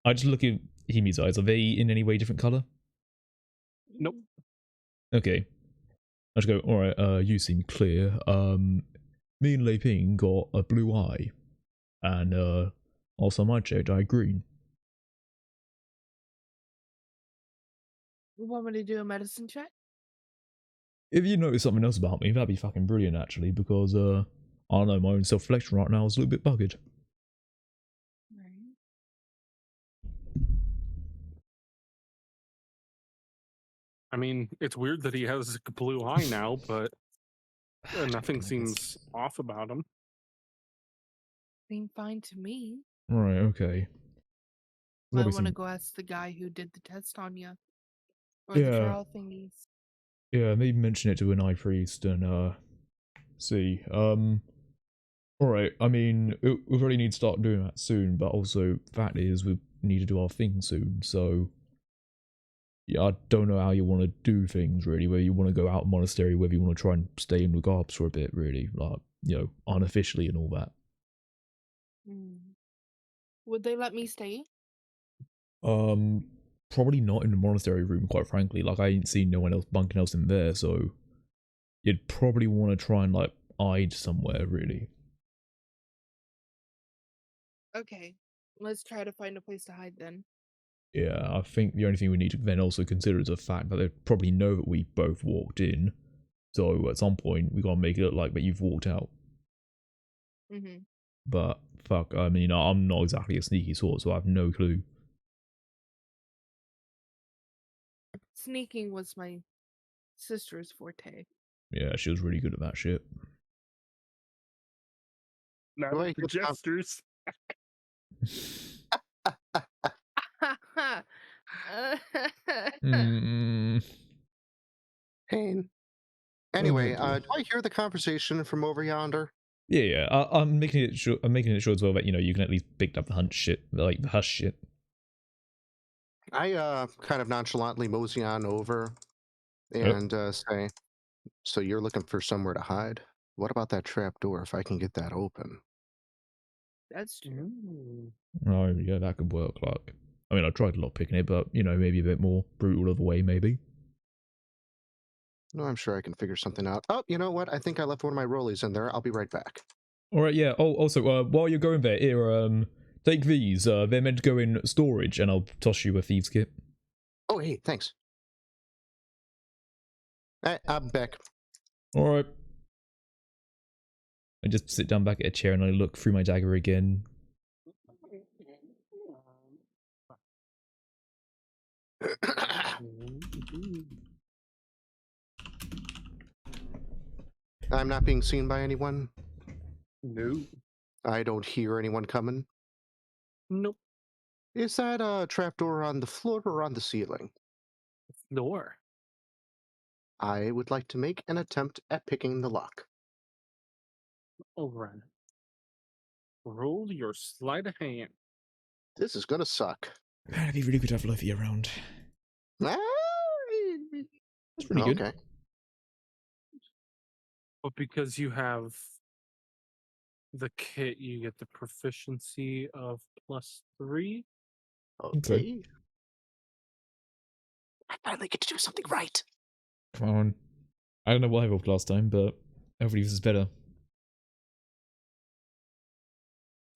I just look at Hemi's eyes. Are they in any way different color? Nope. Okay. I just go, alright, you seem clear. Me and Lei Ping got a blue eye. And, also my checked eye green. You want me to do a medicine check? If you notice something else about me, that'd be fucking brilliant, actually, because, I don't know, my own self-reflection right now is a little bit buggered. Right. I mean, it's weird that he has a blue eye now, but nothing seems off about him. Seemed fine to me. Right, okay. Might want to go ask the guy who did the test on you. Or the trial thingies. Yeah, maybe mention it to an eye priest and, see. Alright, I mean, we really need to start doing that soon, but also, fact is, we need to do our thing soon, so... Yeah, I don't know how you want to do things, really, whether you want to go out monastery, whether you want to try and stay in the Garbs for a bit, really, like, you know, unofficially and all that. Would they let me stay? Probably not in the monastery room, quite frankly. Like, I ain't seen no one else bunking else in there, so... You'd probably want to try and, like, hide somewhere, really. Okay. Let's try to find a place to hide then. Yeah, I think the only thing we need to then also consider is the fact that they probably know that we both walked in. So at some point, we gotta make it look like that you've walked out. But, fuck, I mean, I'm not exactly a sneaky sort, so I have no clue. Sneaking was my sister's forte. Yeah, she was really good at that shit. Not Wait, the jesters. Pain. Anyway, do I hear the conversation from over yonder? Yeah. I'm making it sure. I'm making it sure as well that you can at least pick up the hunt shit, like the hush shit. I kind of nonchalantly mosey on over and say, "So you're looking for somewhere to hide? What about that trap door? If I can get that open." That's true. Oh yeah, that could work. Like, I mean, I tried a lot picking it, but maybe a bit more brutal of a way, maybe. No, I'm sure I can figure something out. Oh, you know what? I think I left one of my rollies in there. I'll be right back. All right, yeah. Oh, also, while you're going there, here, take these. They're meant to go in storage, and I'll toss you a Thieves Kit. Oh, hey, thanks. I'm back. All right. I just sit down back at a chair and I look through my dagger again. I'm not being seen by anyone? No. I don't hear anyone coming? Nope. Is that a trapdoor on the floor or on the ceiling? Door. I would like to make an attempt at picking the lock. All right. Roll your sleight of hand. This is gonna suck. Man, it'd be really good to have Lofi around. That's pretty good. Okay. But because you have the kit, you get the proficiency of +3. Okay. I finally get to do something right. Come on. I don't know what I rolled last time, but hopefully this is better.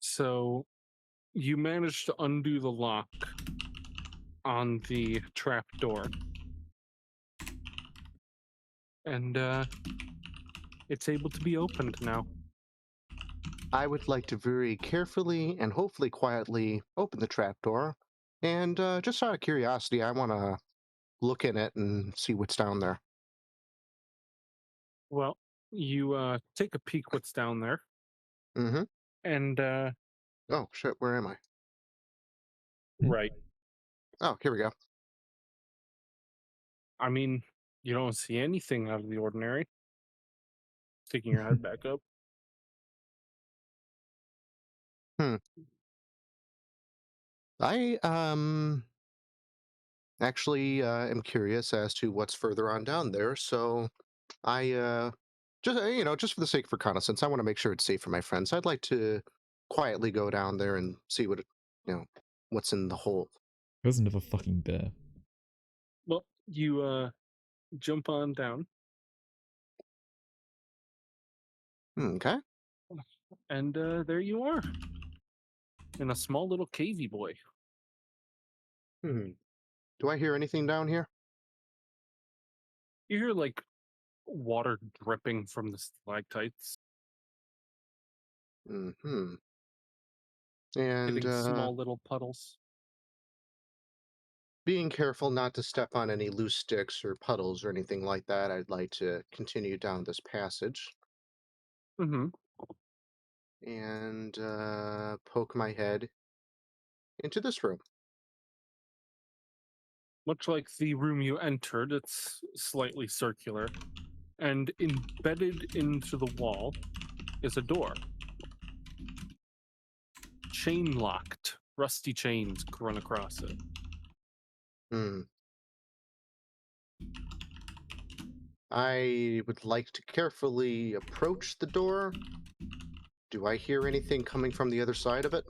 So You manage to undo the lock on the trap door. And it's able to be opened now. I would like to very carefully and hopefully quietly open the trapdoor. And just out of curiosity, I want to look in it and see what's down there. Well, you take a peek what's down there. Mm-hmm. And oh shit, where am I? Right. Oh, here we go. I mean, you don't see anything out of the ordinary. Sticking your head back up. I actually am curious as to what's further on down there, so I just for the sake of reconnaissance, I want to make sure it's safe for my friends. I'd like to quietly go down there and see what's in the hole. There's another fucking bear. Well, you jump on down. Okay. And there you are. In a small little cavey boy. Do I hear anything down here? You hear like water dripping from the stalactites. And Hitting small little puddles. Being careful not to step on any loose sticks or puddles or anything like that, I'd like to continue down this passage. Mm-hmm. And poke my head into this room. Much like the room you entered, it's slightly circular. And embedded into the wall is a door. Chain locked. Rusty chains run across it. I would like to carefully approach the door. Do I hear anything coming from the other side of it?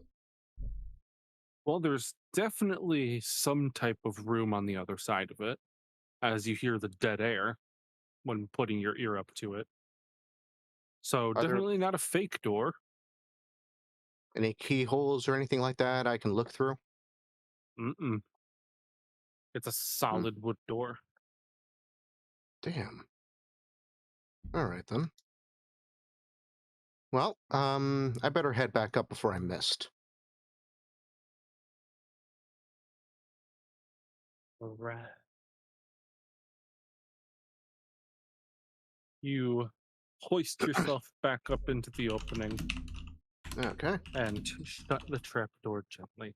Well, there's definitely some type of room on the other side of it, as you hear the dead air when putting your ear up to it. So definitely not a fake door. Any keyholes or anything like that I can look through? Mm-mm. It's a solid wood door. Damn. All right, then. Well, I better head back up before I missed. Right. You hoist yourself back up into the opening. Okay. And shut the trapdoor gently.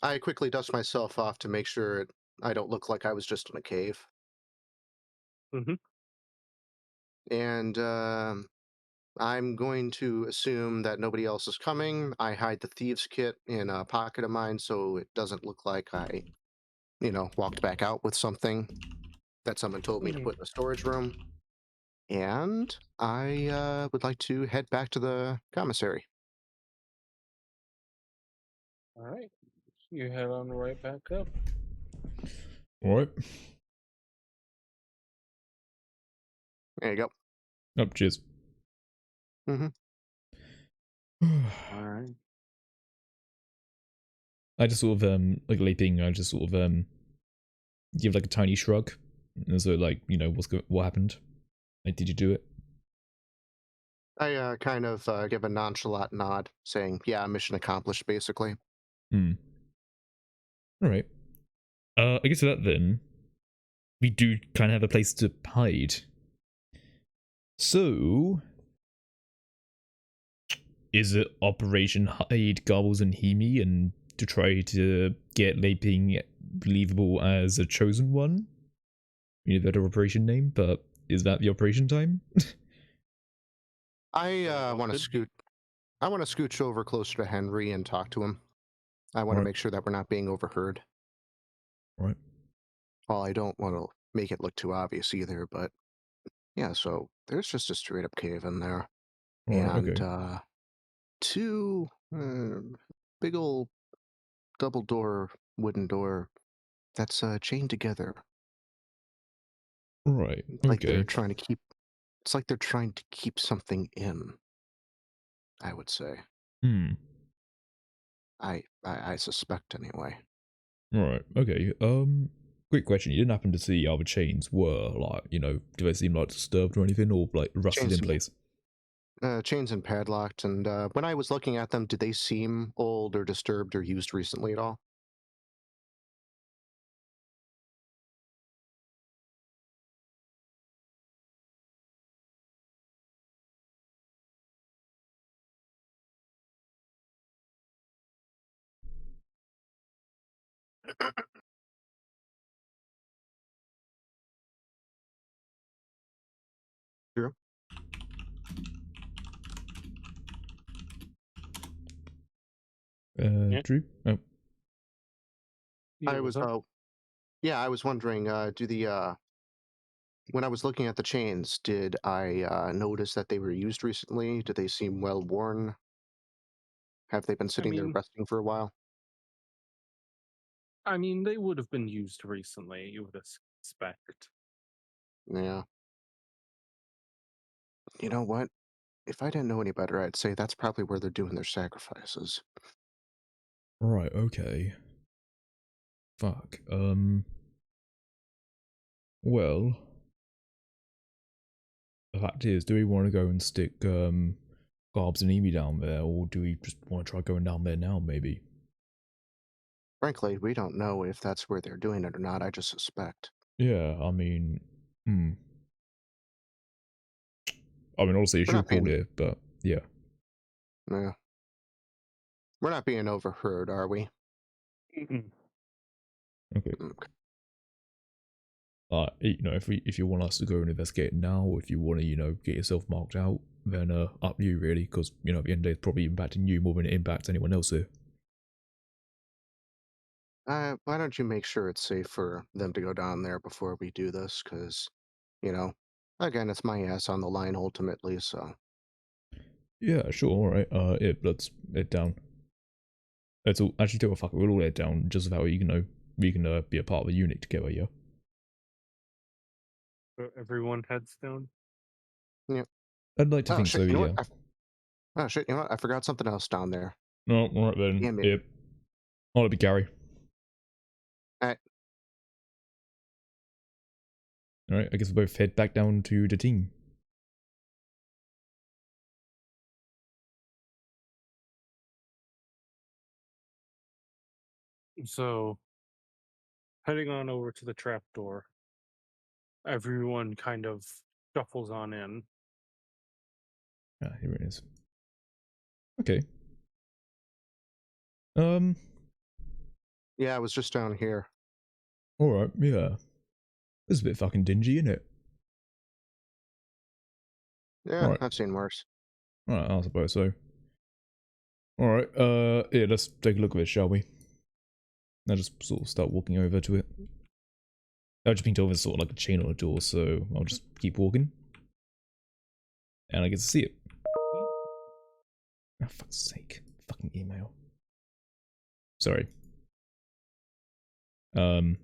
I quickly dust myself off to make sure I don't look like I was just in a cave. Mm-hmm. And I'm going to assume that nobody else is coming. I hide the Thieves Kit in a pocket of mine so it doesn't look like I, walked back out with something that someone told me to put in a storage room. And I would like to head back to the commissary. All right. You head on right back up. All right. There you go. Oh, cheers. Mm-hmm. All right. I just sort of like leaping. I just sort of give like a tiny shrug, and so like what happened? Like, did you do it? I kind of give a nonchalant nod, saying, "Yeah, mission accomplished," basically. All right. I guess that then we do kind of have a place to hide. So, is it Operation Hide Garbles and Hemi, and to try to get Laping believable as a chosen one? We need a better operation name, but is that the operation time? I want to scooch over closer to Henry and talk to him. I want to make sure that we're not being overheard. Right. Well, I don't want to make it look too obvious either, but yeah, so there's just a straight up cave in there. And okay. Two big old double door wooden door that's chained together. Right. Like they're Okay. trying to keep it's like they're trying to keep something in, I would say. I suspect anyway. Right. Okay. Quick question. You didn't happen to see how the chains were like? You know, do they seem like disturbed or anything, or like rusted in place? Chains and padlocked. And when I was looking at them, did they seem old or disturbed or used recently at all? True. Yeah. Drew. Oh. I was yeah, I was wondering, do the when I was looking at the chains, did I notice that they were used recently? Do they seem well worn? Have they been sitting there resting for a while? I mean, they would have been used recently, you would expect. Yeah. You know what? If I didn't know any better, I'd say that's probably where they're doing their sacrifices. Right. Okay. Fuck. Well, the fact is, do we want to go and stick Garbs and Amy down there, or do we just want to try going down there now? Maybe. Frankly, we don't know if that's where they're doing it or not. I just suspect. Yeah. I mean, honestly, you We're should not call being, it, but yeah. yeah. We're not being overheard, are we? Okay. You know, if you want us to go and investigate now, or if you want to, you know, get yourself marked out, then up to you really, because you know, at the end of the day, it's probably impacting you more than it impacts anyone else here. Why don't you make sure it's safe for them to go down there before we do this? Because, you know, again, it's my ass on the line ultimately, so. Yeah, sure, alright. Yeah, let's head down. Let's all actually do a fuck it, we'll all head down just about you know we can be a part of a unit together, yeah. So everyone heads down? Yeah. I'd like to think Shit, so, you know yeah. what? Oh shit, you know what? I forgot something else down there. No, alright then. Damn it. Yep. I'll be Gary. Alright. Alright, I guess we'll both head back down to the team. So, heading on over to the trapdoor, everyone kind of shuffles on in. Ah, here it is. Okay. Yeah, I was just down here. Alright, yeah. This is a bit fucking dingy, isn't it? Yeah, Alright. I've seen worse. Alright, I suppose so. Alright, yeah, let's take a look at it, shall we? I'll just sort of start walking over to it. I've just been told there's sort of like a chain on the door, so I'll just keep walking. And I get to see it. Oh, fuck's sake. Fucking email. Sorry.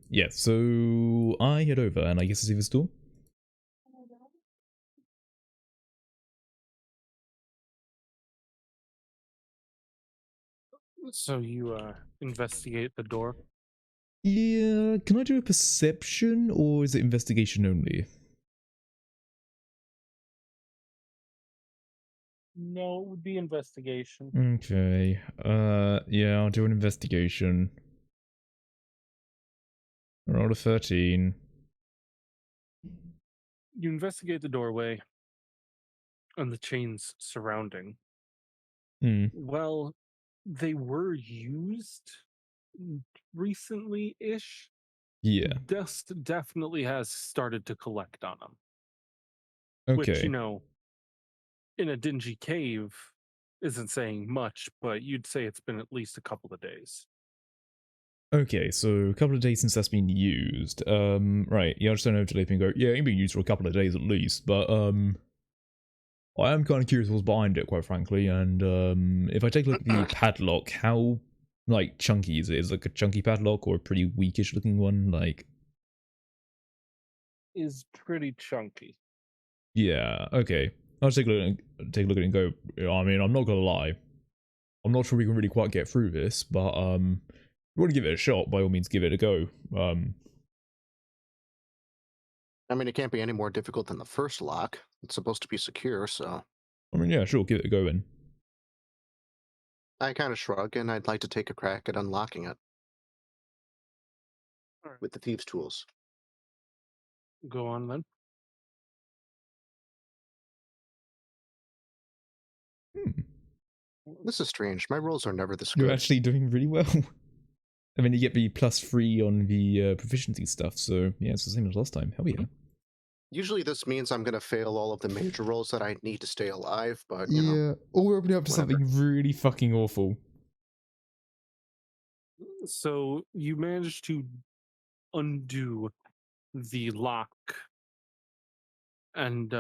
Yeah, so I head over and I get to see this door. So you investigate the door? Yeah, can I do a perception or is it investigation only? No, it would be investigation. Okay, yeah, I'll do an investigation. Roll a 13. You investigate the doorway and the chains surrounding. Well, they were used recently-ish. Yeah. Dust definitely has started to collect on them. Okay. Which, you know, in a dingy cave isn't saying much, but you'd say it's been at least a couple of days. Okay, so a couple of days since that's been used. Right, yeah, I'll just turn over to Leap and go, yeah, it's been used for a couple of days at least, but, I am kind of curious what's behind it, quite frankly, and, if I take a look at the padlock, how, like, chunky is it? Is it like a chunky padlock or a pretty weakish looking one? Like... Is pretty chunky. Yeah, okay. I'll take a look at it and go, I mean, I'm not gonna lie. I'm not sure we can really quite get through this, but if you want to give it a shot, by all means, give it a go. I mean, it can't be any more difficult than the first lock. It's supposed to be secure, so. I mean, yeah, sure, give it a go then. I kind of shrug, and I'd like to take a crack at unlocking it with the thieves' tools. Go on then. This is strange. My rolls are never this good. You're actually doing really well. I mean, you get the +3 on the proficiency stuff, so yeah, it's the same as last time. Hell yeah. Usually this means I'm going to fail all of the major rolls that I need to stay alive, but, you know. Or we're opening up to whatever. something really fucking awful. So you managed to undo the lock, and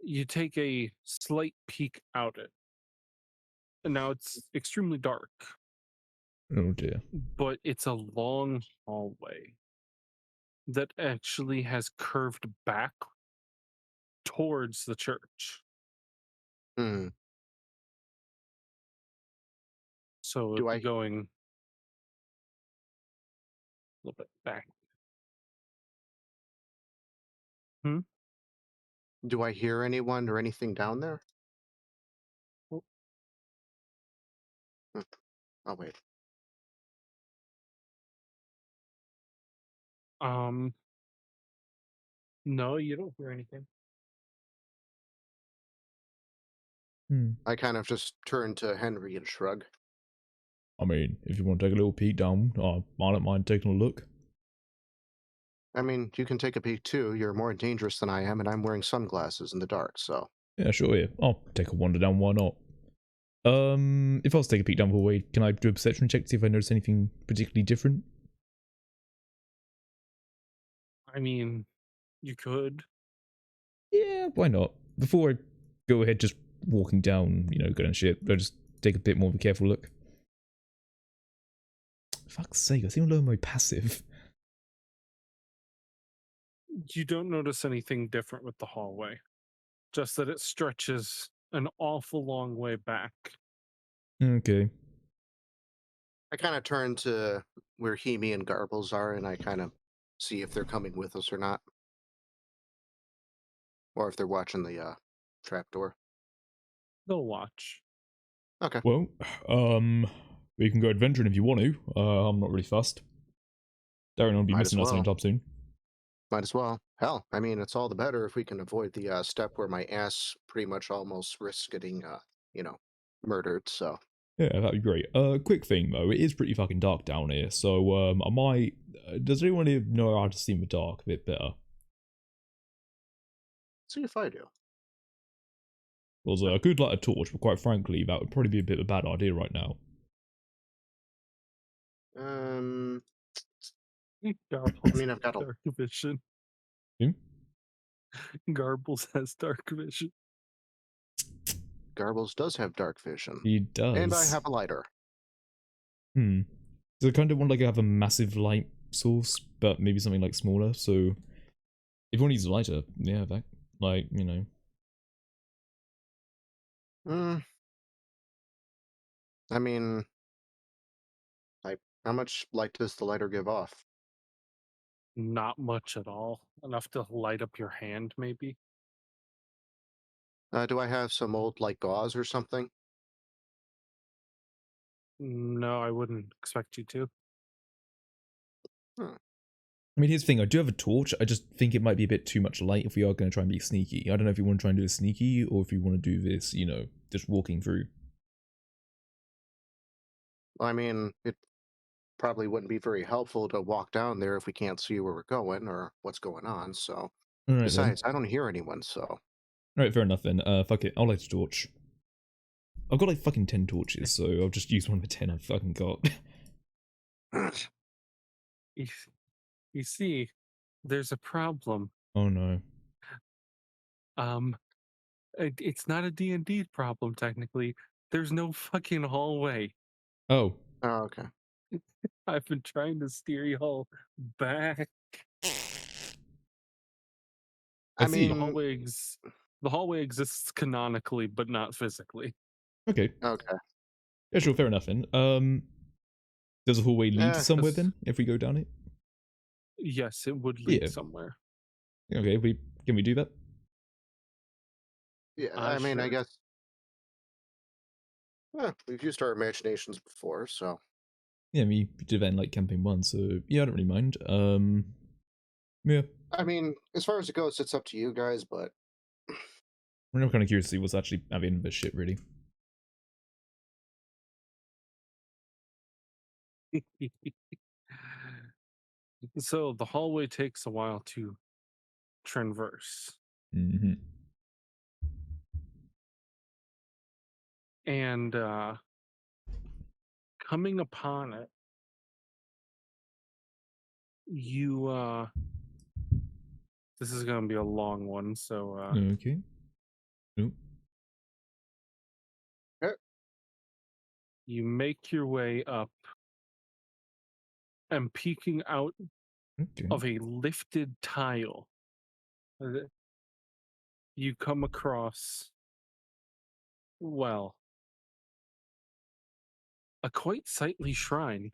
you take a slight peek out it. And now it's extremely dark. Oh dear. But it's a long hallway that actually has curved back towards the church. Hmm. So Do I- going a little bit back. Do I hear anyone or anything down there? Oh. Oh, wait. No, you don't hear anything. I kind of just turn to Henry and shrug. I mean, if you want to take a little peek down, I don't mind taking a look. I mean, you can take a peek too. You're more dangerous than I am, and I'm wearing sunglasses in the dark, so. Yeah, sure, yeah. I'll take a wander down, why not? If I was to take a peek down the hallway, can I do a perception check to see if I notice anything particularly different? I mean, you could. Yeah, why not? Before I go ahead just walking down, going shit, I'll just take a bit more of a careful look. Fuck's sake, I think I'm low on my passive. You don't notice anything different with the hallway. Just that it stretches an awful long way back. Okay. I kind of turn to where Hemi and Garbles are, and I kind of see if they're coming with us or not. Or if they're watching the trapdoor. They'll watch. Okay. Well, we can go adventuring if you want to. I'm not really fussed. Darren will be missing us anytime soon. Might as well. Hell, I mean, it's all the better if we can avoid the step where my ass pretty much almost risks getting, murdered, so. Yeah, that'd be great. Quick thing though, it is pretty fucking dark down here, so I might. Does anyone here know how to see in the dark a bit better? See if I do. Because I could light a torch, but quite frankly, that would probably be a bit of a bad idea right now. I Garbles mean, I've got a. dark vision. Garbles has dark vision. Garbles does have dark vision. He does. And I have a lighter. So I kind of want to have a massive light source, but maybe something like smaller. So if one needs a lighter, yeah, that I mean, how much light does the lighter give off? Not much at all. Enough to light up your hand, maybe. Do I have some old, gauze or something? No, I wouldn't expect you to. I mean, here's the thing. I do have a torch. I just think it might be a bit too much light if we are going to try and be sneaky. I don't know if you want to try and do this sneaky or if you want to do this, just walking through. I mean, it probably wouldn't be very helpful to walk down there if we can't see where we're going or what's going on, so. Right, besides, I don't hear anyone, so. Alright, fair enough then. Fuck it. I'll light a torch. I've got fucking 10 torches, so I'll just use one of the 10 I've fucking got. You see, there's a problem. Oh no. It's not a D&D problem, technically. There's no fucking hallway. Oh. Oh, okay. I've been trying to steer you all back. I mean, the hallway exists canonically, but not physically. Okay. Okay. Yeah, sure, fair enough then. Does the hallway lead somewhere then, if we go down it? Yes, it would lead somewhere. Okay, can we do that? Yeah, I mean, sure. I guess we've used our imaginations before, so. Yeah, we did that in like campaign 1, so yeah, I don't really mind. Yeah. I mean, as far as it goes, it's up to you guys, but I'm kind of curious to see what's actually at the end of this shit, really. So the hallway takes a while to traverse. Mm-hmm. And coming upon it, you this is gonna be a long one, so Okay. Nope. you make your way up and peeking out of a lifted tile, you come across, well, a quite sightly shrine.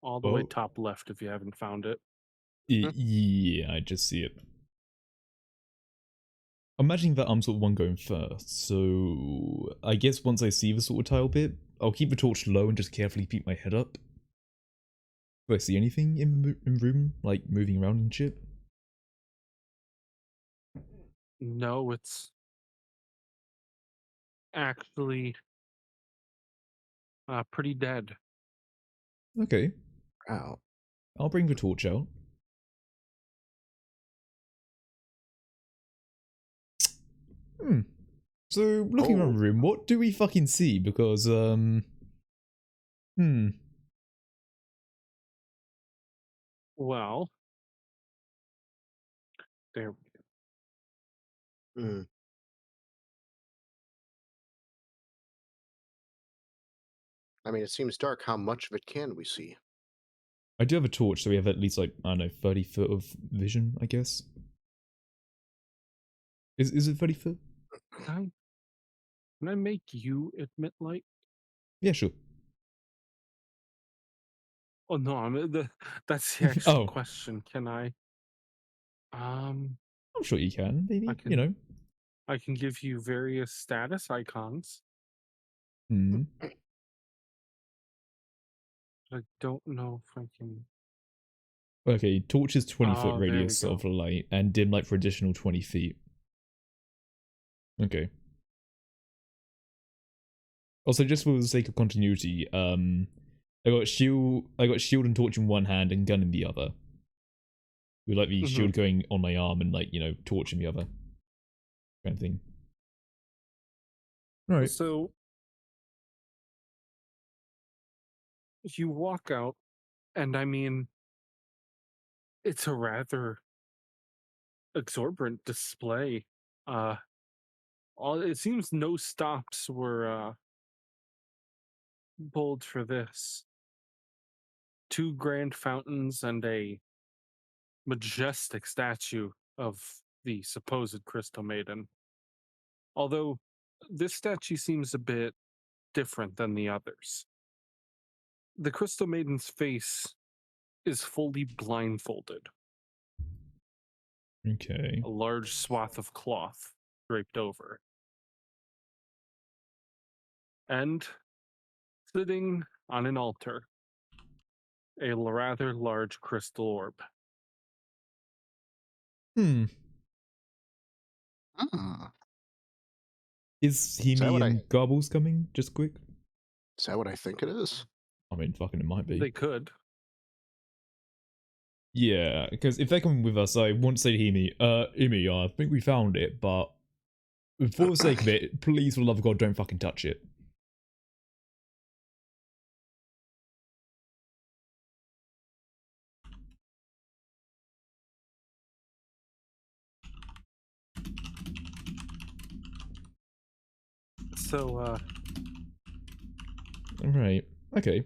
All the way top left if you haven't found it. Yeah, I just see it. I'm imagining that I'm sort of one going first, so I guess once I see the sort of tile bit, I'll keep the torch low and just carefully peek my head up. Do I see anything in the room, like moving around and shit? No, it's actually pretty dead. Okay. Wow. I'll bring the torch out. So, looking around the room, what do we fucking see? Because, Well, there we go. I mean, it seems dark. How much of it can we see? I do have a torch, so we have at least, like, I don't know, 30 foot of vision, I guess. Is it 30 foot? Can I make you admit light? Yeah, sure. Oh no, that's the actual question. Can I? I'm sure you can. Maybe you know. I can give you various status icons. I don't know if I can. Okay, torch is 20-foot radius of light, and dim light for additional 20 feet. Okay. Also, just for the sake of continuity, I got shield and torch in one hand and gun in the other. With like the shield going on my arm and like, you know, torch in the other. Kind of thing. Alright. So you walk out, and I mean, it's a rather exorbitant display. It seems no stops were pulled for this. 2 grand fountains and a majestic statue of the supposed Crystal Maiden. Although this statue seems a bit different than the others. The Crystal Maiden's face is fully blindfolded. Okay. A large swath of cloth draped over. And sitting on an altar, a rather large crystal orb. Is Hemi and Garbles coming? Just quick. Is that what I think it is? I mean, fucking it might be. They could. Yeah, because if they're coming with us, I want to say to Hemi, I think we found it, but for the sake of it, please, for the love of God, don't fucking touch it. So, Alright, okay.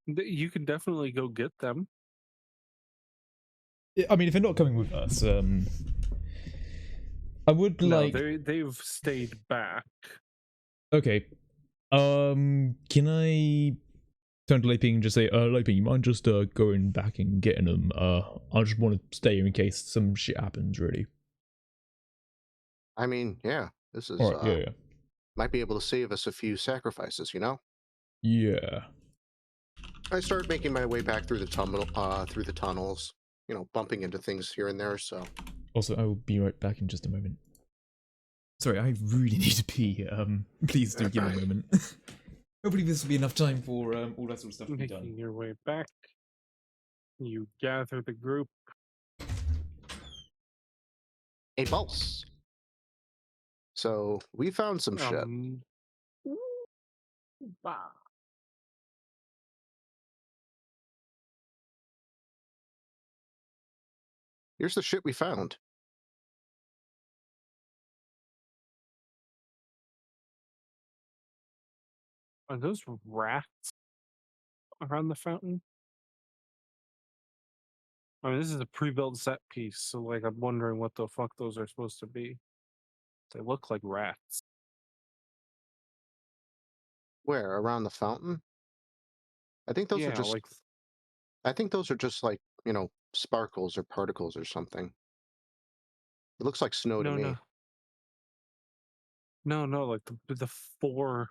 You can definitely go get them. I mean, if they're not coming with us, I would like. They've stayed back. Okay. Can I turn to Laping and just say, Laping, you mind just going back and getting them? I just want to stay here in case some shit happens, really. I mean, yeah, this is Alright, yeah. might be able to save us a few sacrifices, you know? Yeah. I start making my way back through the tunnels, you know, bumping into things here and there, so. Also, I will be right back in just a moment. Sorry, I really need to pee. Please do give me a moment. Hopefully this will be enough time for all that sort of stuff to be done. Making your way back, you gather the group. A pulse. So we found some shit. Here's the shit we found. Are those rats around the fountain? I mean, this is a pre-built set piece, so like I'm wondering what the fuck those are supposed to be. They look like rats. Where? Around the fountain? I think those are just like I think those are just like, you know, sparkles or particles or something. It looks like snow to me. No, like the four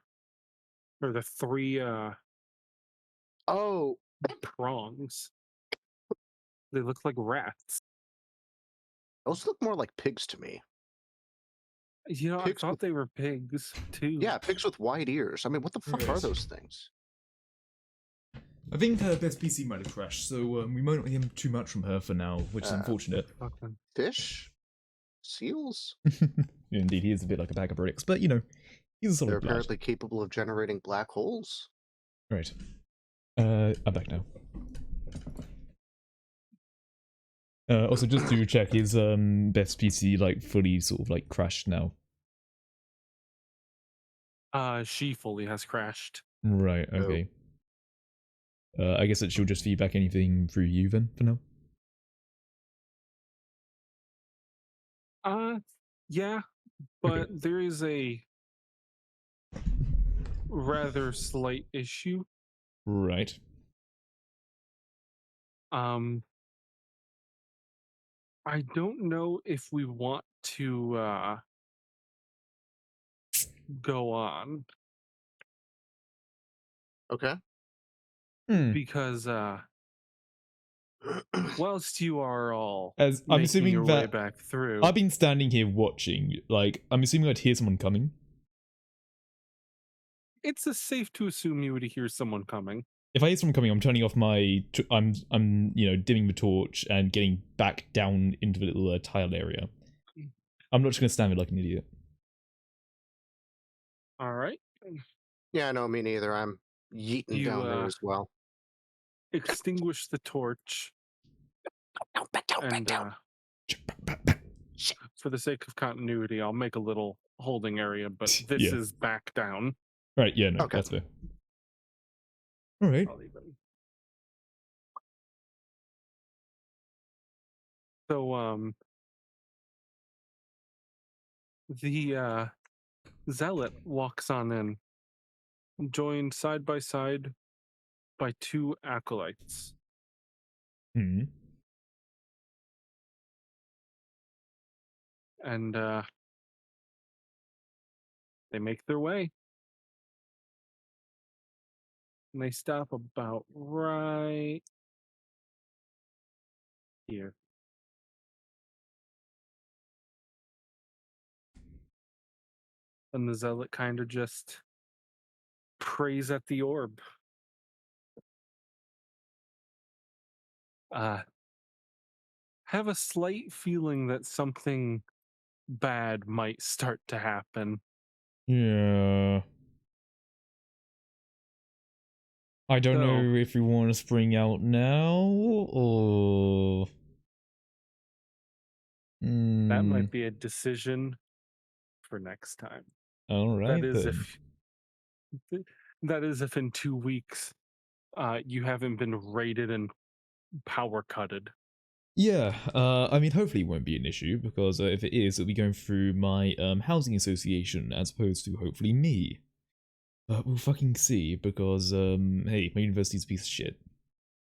or the three Oh, prongs. They look like rats. those look more like pigs to me. You know, Pigs I thought they were pigs too. Yeah, pigs with wide ears. I mean, what the fuck are those things? I think her best PC might have crashed, so we might not hear too much from her for now, which is unfortunate. Fish? Seals? Indeed, he is a bit like a bag of bricks, but you know, he's a solid They're blood. apparently capable of generating black holes. Right. I'm back now. Also, just to check, is Beth's PC like fully sort of like crashed now? She fully has crashed. Right. Okay. I guess that she'll just feedback anything through you then for now. Yeah, but there is a rather slight issue. Right. I don't know if we want to go on. Okay. Because whilst you are all as I'm assuming your that way back through, I've been standing here watching. Like, I'm assuming I'd hear someone coming. It's safe to assume you would hear someone coming. If I hear someone coming, I'm turning off my. I'm you know, dimming the torch and getting back down into the little tile area. I'm not just gonna stand there like an idiot. All right. Yeah, no, me neither. I'm yeeting down there as well. Extinguish the torch. And for the sake of continuity, I'll make a little holding area, but this is back down. Right, yeah, no, that's fair. Alright. So, the zealot walks on in, joined side by side by two acolytes. Hmm. And they make their way. And they stop about right here. And the zealot kind of just prays at the orb. Have a slight feeling that something bad might start to happen. Yeah. I don't know if we want to spring out now or. That might be a decision for next time. All right. That is if in 2 weeks you haven't been raided and power cutted. Yeah, I mean, hopefully it won't be an issue, because if it is, it'll be going through my housing association as opposed to hopefully me. But we'll fucking see, because hey, my university's a piece of shit.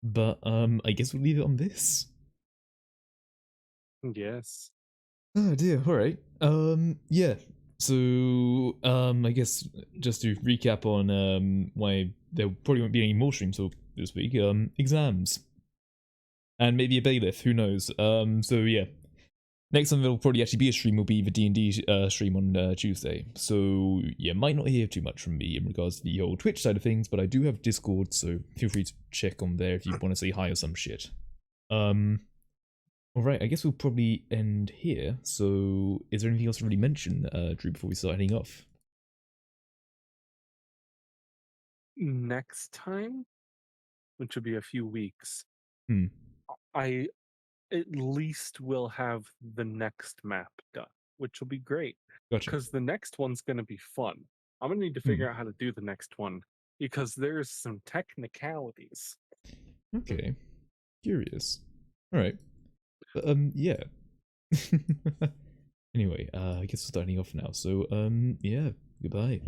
But I guess we'll leave it on this. Yes. Oh dear. All right. Yeah. So I guess just to recap on why there probably won't be any more streams this week. Exams and maybe a bailiff. Who knows? So yeah. Next time there'll probably actually be a stream will be the D&D stream on Tuesday. So yeah, might not hear too much from me in regards to the whole Twitch side of things, but I do have Discord, so feel free to check on there if you want to say hi or some shit. Alright, I guess we'll probably end here. So is there anything else to really mention, Drew, before we start heading off? Next time, which will be a few weeks, Hmm. I at least will have the next map done, which will be great. Gotcha. Because the next one's going to be fun. I'm going to need to figure out how to do the next one because there's some technicalities. Okay. Curious. Alright. Yeah. Anyway, I guess we're starting off now. So, yeah, goodbye.